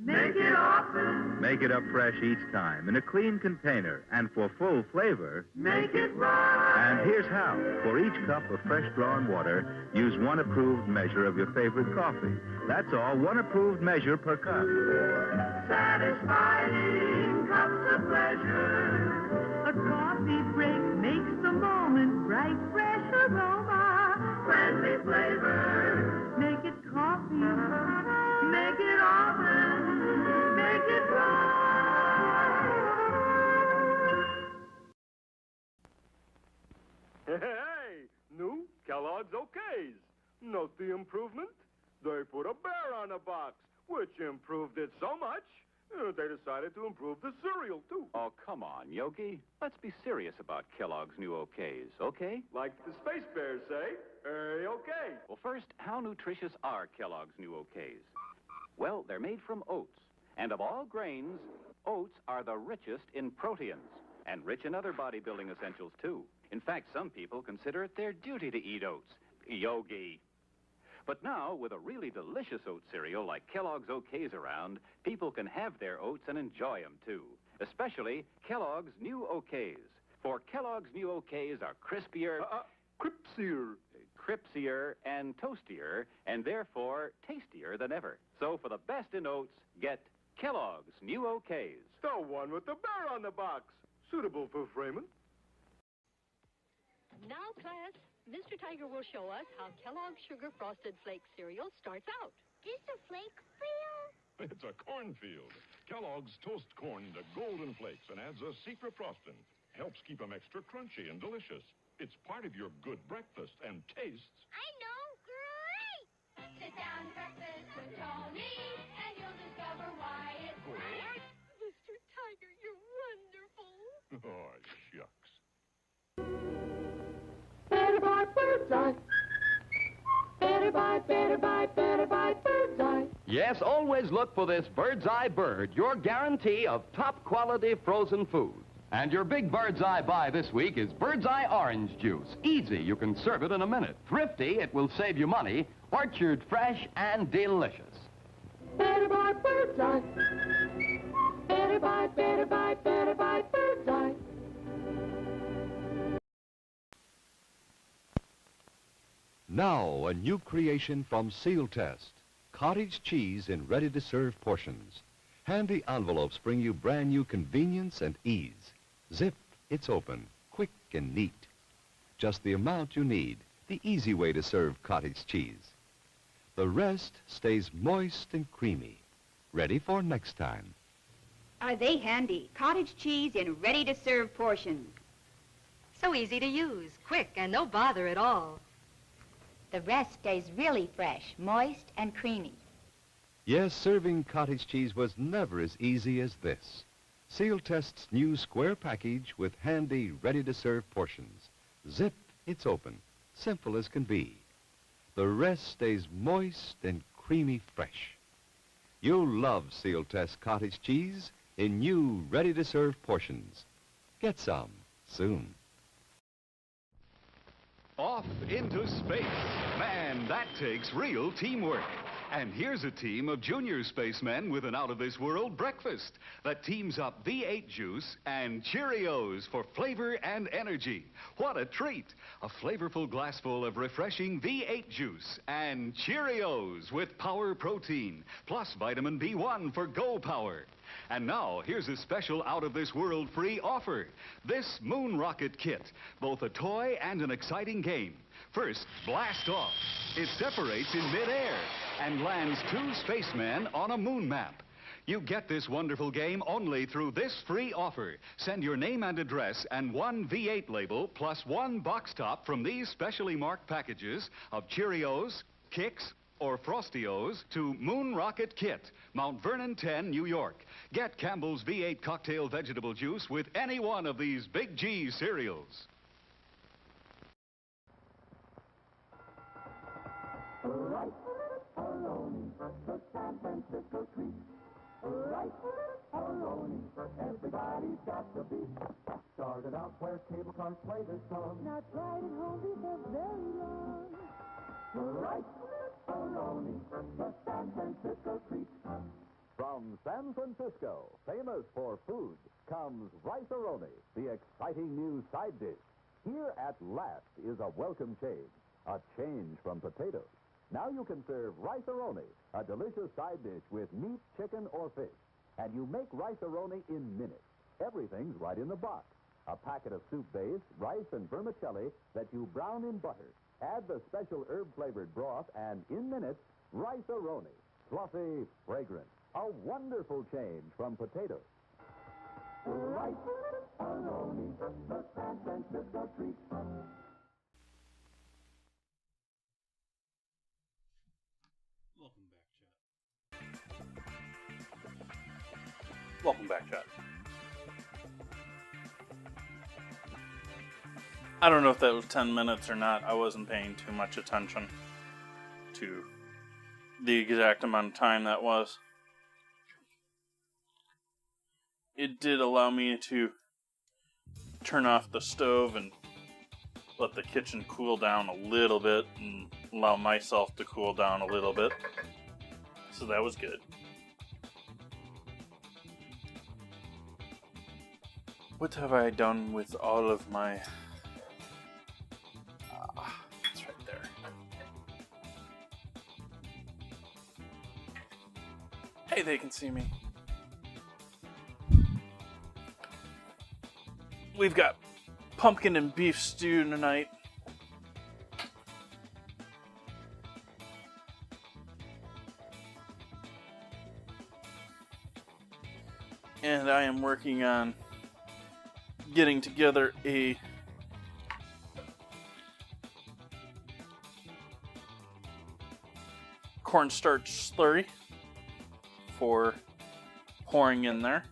Make it often. Make it up fresh each time in a clean container. And for full flavor, Make it right. and here's how. For each cup of fresh drawn water, use one approved measure of your favorite coffee. That's all, one approved measure per cup. Satisfying cups of pleasure. A coffee break makes the moment bright. Fresh aroma, friendly flavor. Make it coffee. Make it often. Make it right. Hey, new Kellogg's Okays. Note the improvement? They put a bear on the box, which improved it so much, they decided to improve the cereal, too. Oh, come on, Yogi. Let's be serious about Kellogg's new Okays, okay? Like the Space Bears say, hey, okay. Well, first, how nutritious are Kellogg's new Okays? Well, they're made from oats. And of all grains, oats are the richest in proteins and rich in other bodybuilding essentials, too. In fact, some people consider it their duty to eat oats. Yogi. But now, with a really delicious oat cereal like Kellogg's Okays around, people can have their oats and enjoy them, too. Especially Kellogg's new Okays. For Kellogg's new Okays are crispier... cripsier and toastier, and therefore tastier than ever. So for the best in oats, get Kellogg's new Okays. The one with the bear on the box. Suitable for Freeman. Now, class, Mr. Tiger will show us how Kellogg's Sugar Frosted Flake cereal starts out. Is the flake real? It's a cornfield. Kellogg's toast corn to golden flakes and adds a secret frosting. Helps keep them extra crunchy and delicious. It's part of your good breakfast and tastes. I know, great! Sit down to breakfast with Tony, and you'll discover why it's great. Mr. Tiger, you're wonderful. Oh, shucks. Better buy Bird's Eye. Better buy Bird's Eye. Yes, always look for this Bird's Eye Bird, your guarantee of top quality frozen food. And your big Bird's Eye buy this week is Bird's Eye Orange Juice. Easy, you can serve it in a minute. Thrifty, it will save you money. Orchard fresh and delicious. Better buy Bird's Eye. Better buy Bird's Eye. Now, a new creation from Seal Test. Cottage cheese in ready-to-serve portions. Handy envelopes bring you brand new convenience and ease. Zip, it's open, quick and neat. Just the amount you need, the easy way to serve cottage cheese. The rest stays moist and creamy, ready for next time. Are they handy? Cottage cheese in ready-to-serve portions. So easy to use, quick, and no bother at all. The rest stays really fresh, moist and creamy. Yes, serving cottage cheese was never as easy as this. Seal Test's new square package with handy, ready-to-serve portions. Zip, it's open, simple as can be. The rest stays moist and creamy fresh. You'll love Seal Test cottage cheese in new, ready-to-serve portions. Get some soon. Off into space. Man, that takes real teamwork. And here's a team of junior spacemen with an out-of-this-world breakfast that teams up V8 juice and Cheerios for flavor and energy. What a treat! A flavorful glassful of refreshing V8 juice and Cheerios with power protein, plus vitamin B1 for Go Power. And now, here's a special out-of-this-world free offer. This Moon Rocket Kit, both a toy and an exciting game. First, blast off. It separates in midair and lands 2 spacemen on a moon map. You get this wonderful game only through this free offer. Send your name and address and 1 V8 label plus 1 box top from these specially marked packages of Cheerios, Kix, or Frostios to Moon Rocket Kit, Mount Vernon 10, New York. Get Campbell's V8 cocktail vegetable juice with any one of these Big G cereals. Right, Aroni, the San Francisco treat. Right, Aroni, everybody's got the beat. Started out where cable cars play this song. Now tried at home before very long. Right, Aroni, the San Francisco treat. From San Francisco, famous for food, comes Rice-A-Roni, the exciting new side dish. Here at last is a welcome change from potatoes. Now you can serve Rice-A-Roni, a delicious side dish with meat, chicken, or fish. And you make Rice-A-Roni in minutes. Everything's right in the box. A packet of soup base, rice, and vermicelli that you brown in butter. Add the special herb-flavored broth, and in minutes, Rice-A-Roni. Fluffy, fragrant. A wonderful change from potatoes. Rice-A-Roni, the San Francisco treat. Welcome back, Chad. I don't know if that was 10 minutes or not. I wasn't paying too much attention to the exact amount of time that was. It did allow me to turn off the stove and let the kitchen cool down a little bit and allow myself to cool down a little bit. So that was good. What have I done with all of my... it's right there. Hey, they can see me. We've got pumpkin and beef stew tonight. And I am working on getting together a cornstarch slurry for pouring in there.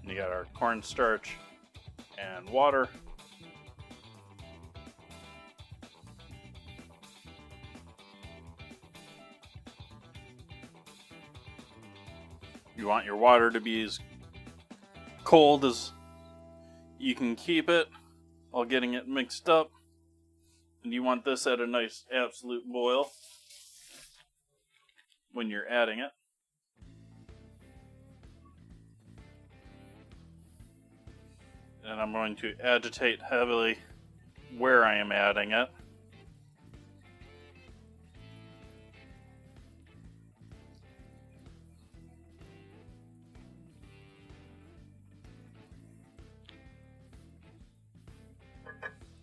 You got our cornstarch and water. You want your water to be as cold as you can keep it while getting it mixed up. And you want this at a nice absolute boil when you're adding it. And I'm going to agitate heavily where I am adding it.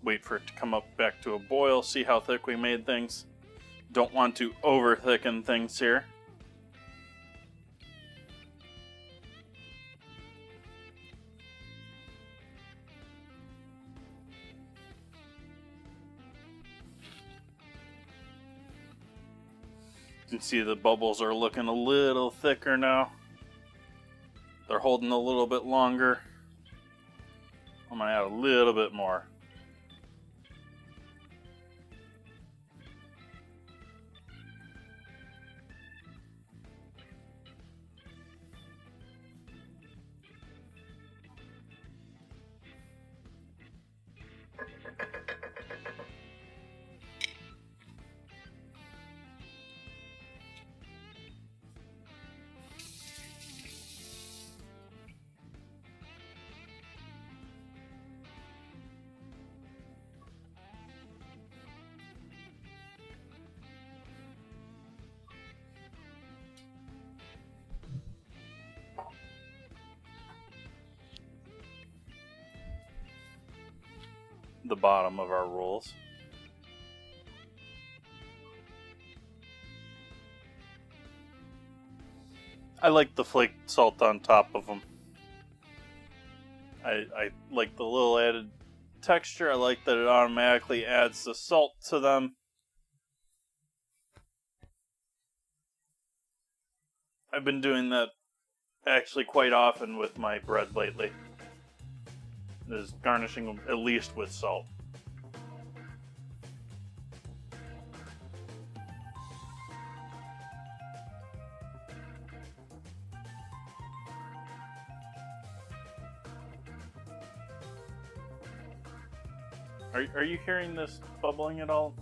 Wait for it to come up back to a boil, see how thick we made things. Don't want to over thicken things here. You can see the bubbles are looking a little thicker now. They're holding a little bit longer. I'm going to add a little bit more. The bottom of our rolls. I like the flaked salt on top of them. I like the little added texture. I like that it automatically adds the salt to them. I've been doing that actually quite often with my bread lately. Is garnishing them at least with salt. Are you hearing this bubbling at all?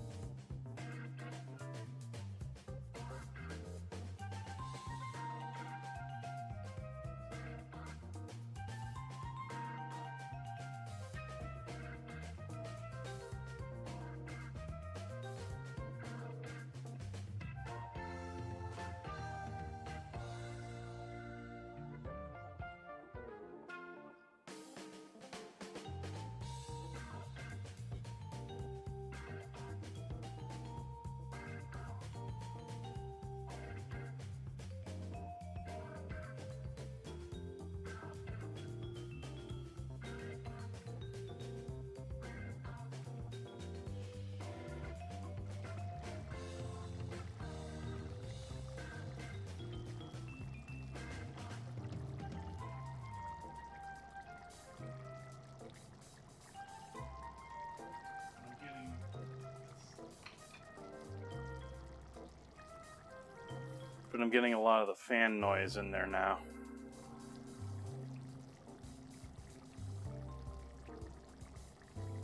But I'm getting a lot of the fan noise in there now.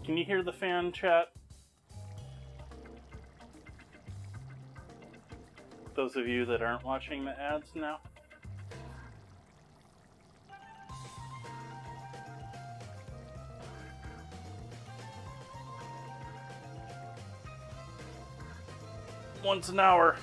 Can you hear the fan, chat? Those of you that aren't watching the ads now. Once an hour.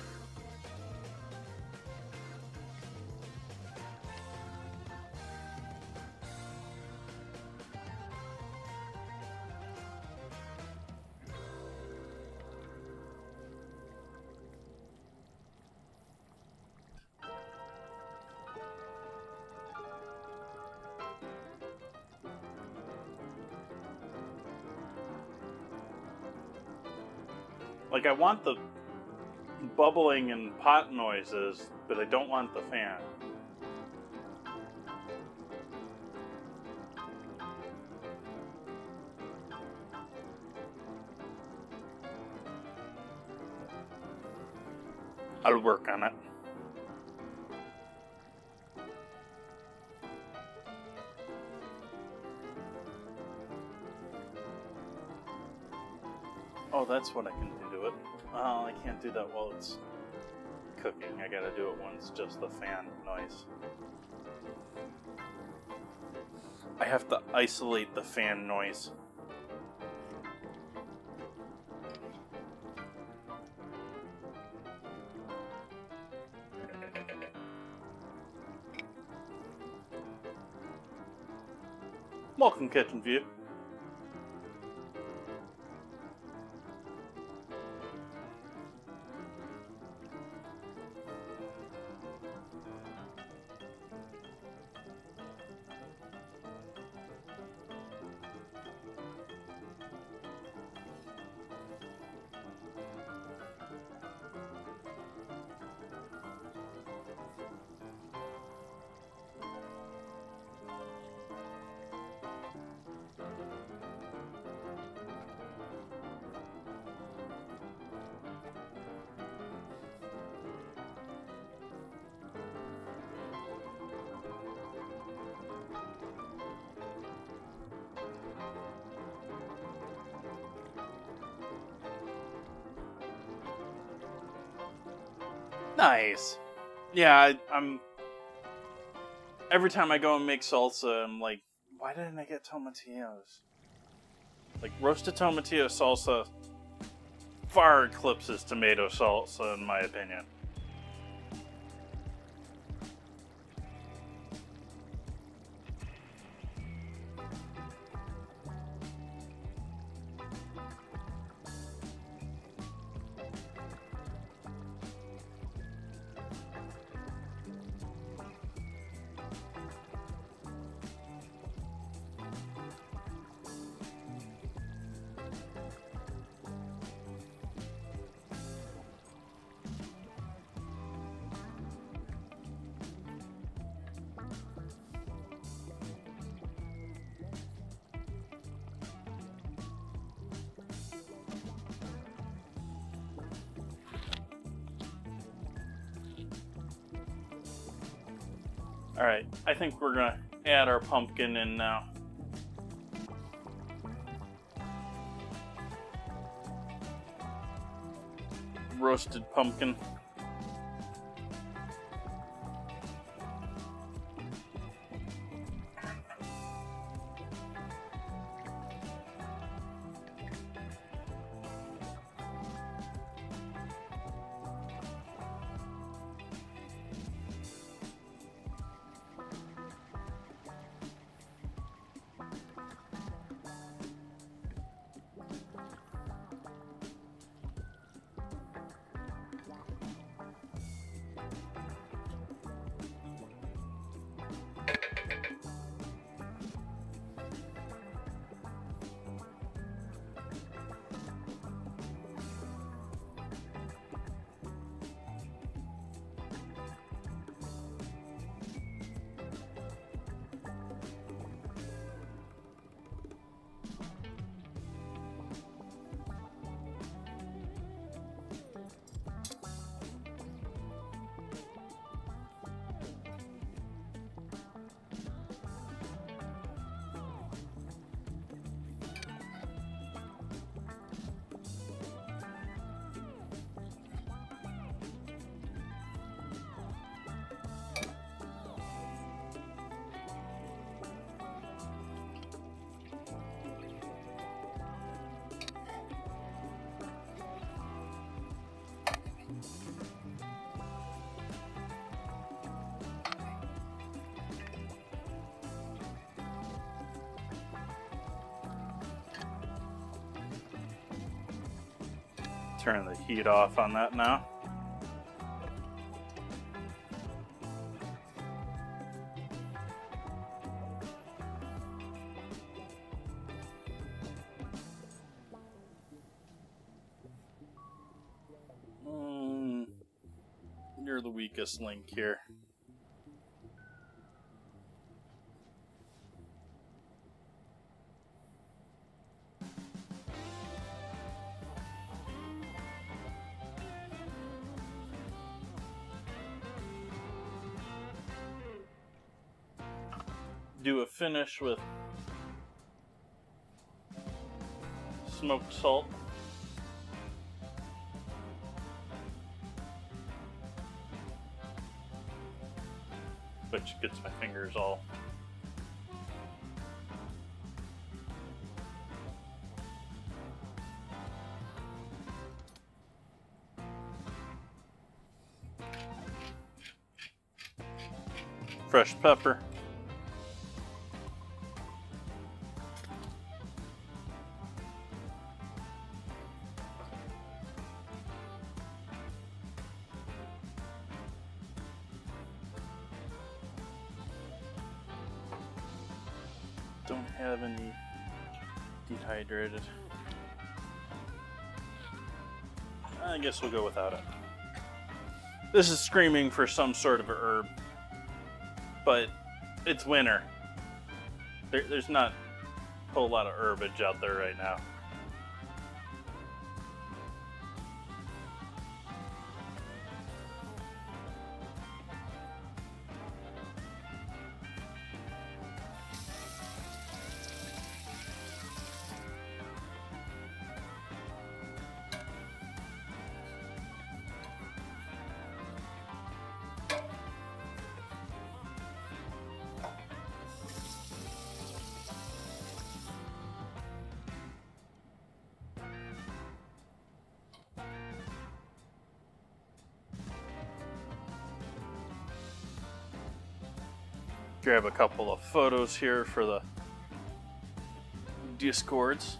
Like, I want the bubbling and pot noises, but I don't want the fan. I'll work on it. Oh, that's what I can do to it. I can't do that while it's cooking. I gotta do it when it's just the fan noise. I have to isolate the fan noise. Welcome, Kitchen View. Nice. Yeah, I'm... Every time I go and make salsa, I'm like, why didn't I get tomatillos? Like, roasted tomatillo salsa far eclipses tomato salsa, in my opinion. Alright, I think we're gonna add our pumpkin in now. Roasted pumpkin. Turn the heat off on that now. You're the weakest link here. do a finish with smoked salt. Which gets my fingers all fresh pepper. Don't have any dehydrated. I guess we'll go without it. This is screaming for some sort of a herb, but it's winter. There's not a whole lot of herbage out there right now. Grab a couple of photos here for the Discords.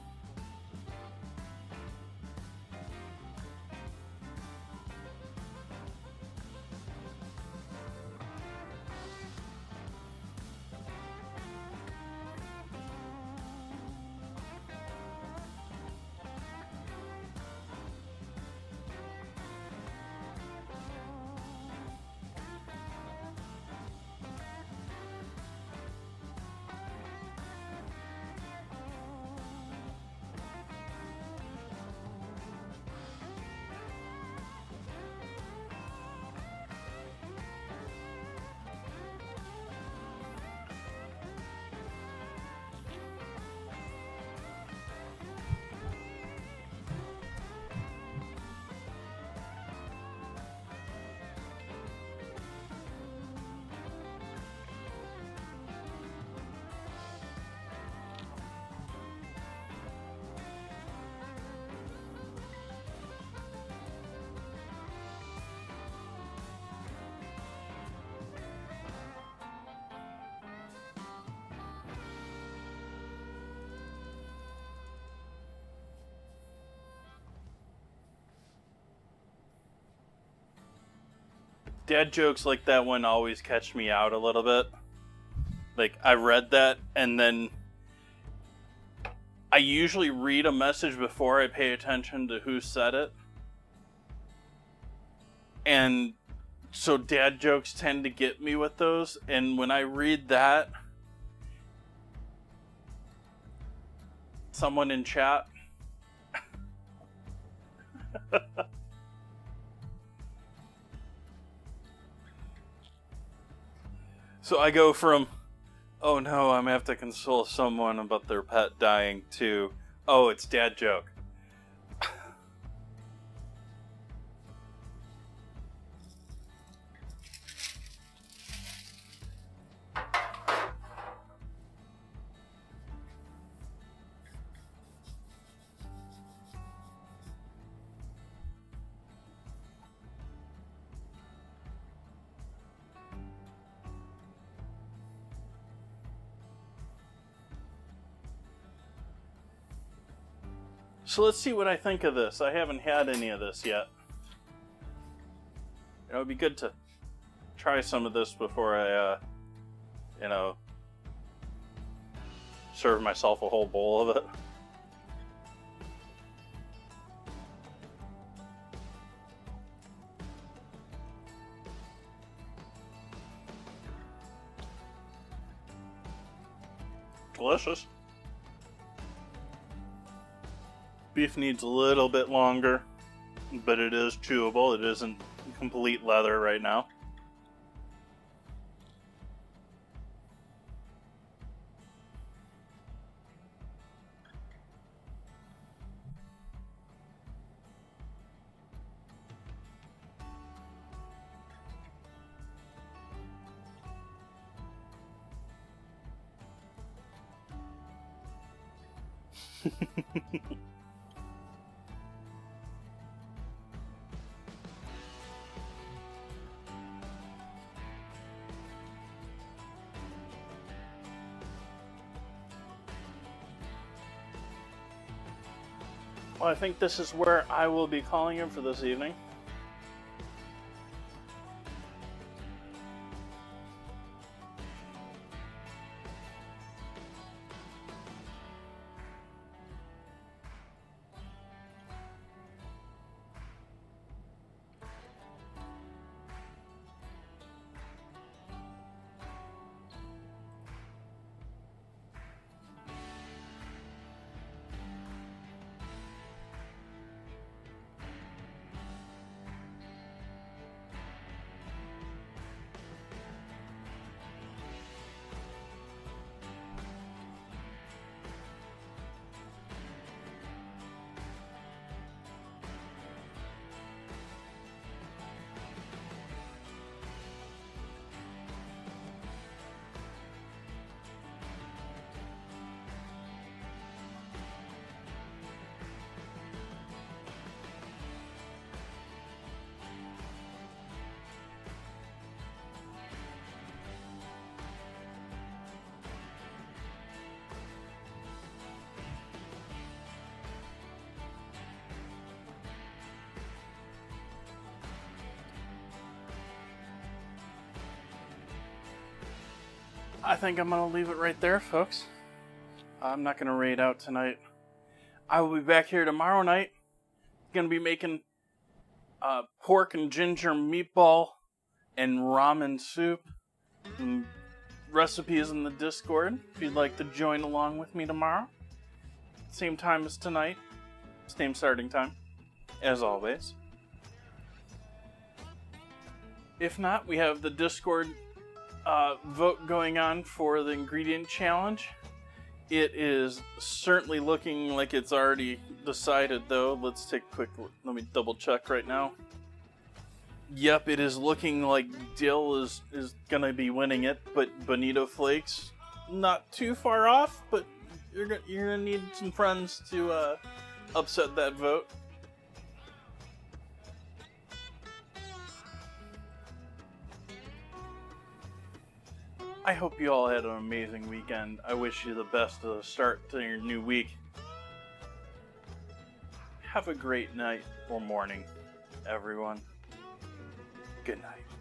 Dad jokes like that one always catch me out a little bit. Like, I read that, and then I usually read a message before I pay attention to who said it. And so dad jokes tend to get me with those, and when I read that, someone in chat so I go from, oh no, I'm gonna have to console someone about their pet dying, to, oh, it's dad joke. So let's see what I think of this. I haven't had any of this yet. It would be good to try some of this before I, serve myself a whole bowl of it. Delicious. Beef needs a little bit longer, but it is chewable. It isn't complete leather right now. Well, I think this is where I will be calling him for this evening. I think I'm going to leave it right there, folks. I'm not going to raid out tonight. I will be back here tomorrow night. Going to be making pork and ginger meatball and ramen soup. And recipes in the Discord if you'd like to join along with me tomorrow. Same time as tonight. Same starting time, as always. If not, we have the Discord vote going on for the ingredient challenge. It is certainly looking like it's already decided, though. Let's take a quick look. Let me double check right now. Yep, it is looking like dill is gonna be winning it, but bonito flakes not too far off. But you're gonna need some friends to upset that vote. I hope you all had an amazing weekend. I wish you the best of the start to your new week. Have a great night or morning, everyone. Good night.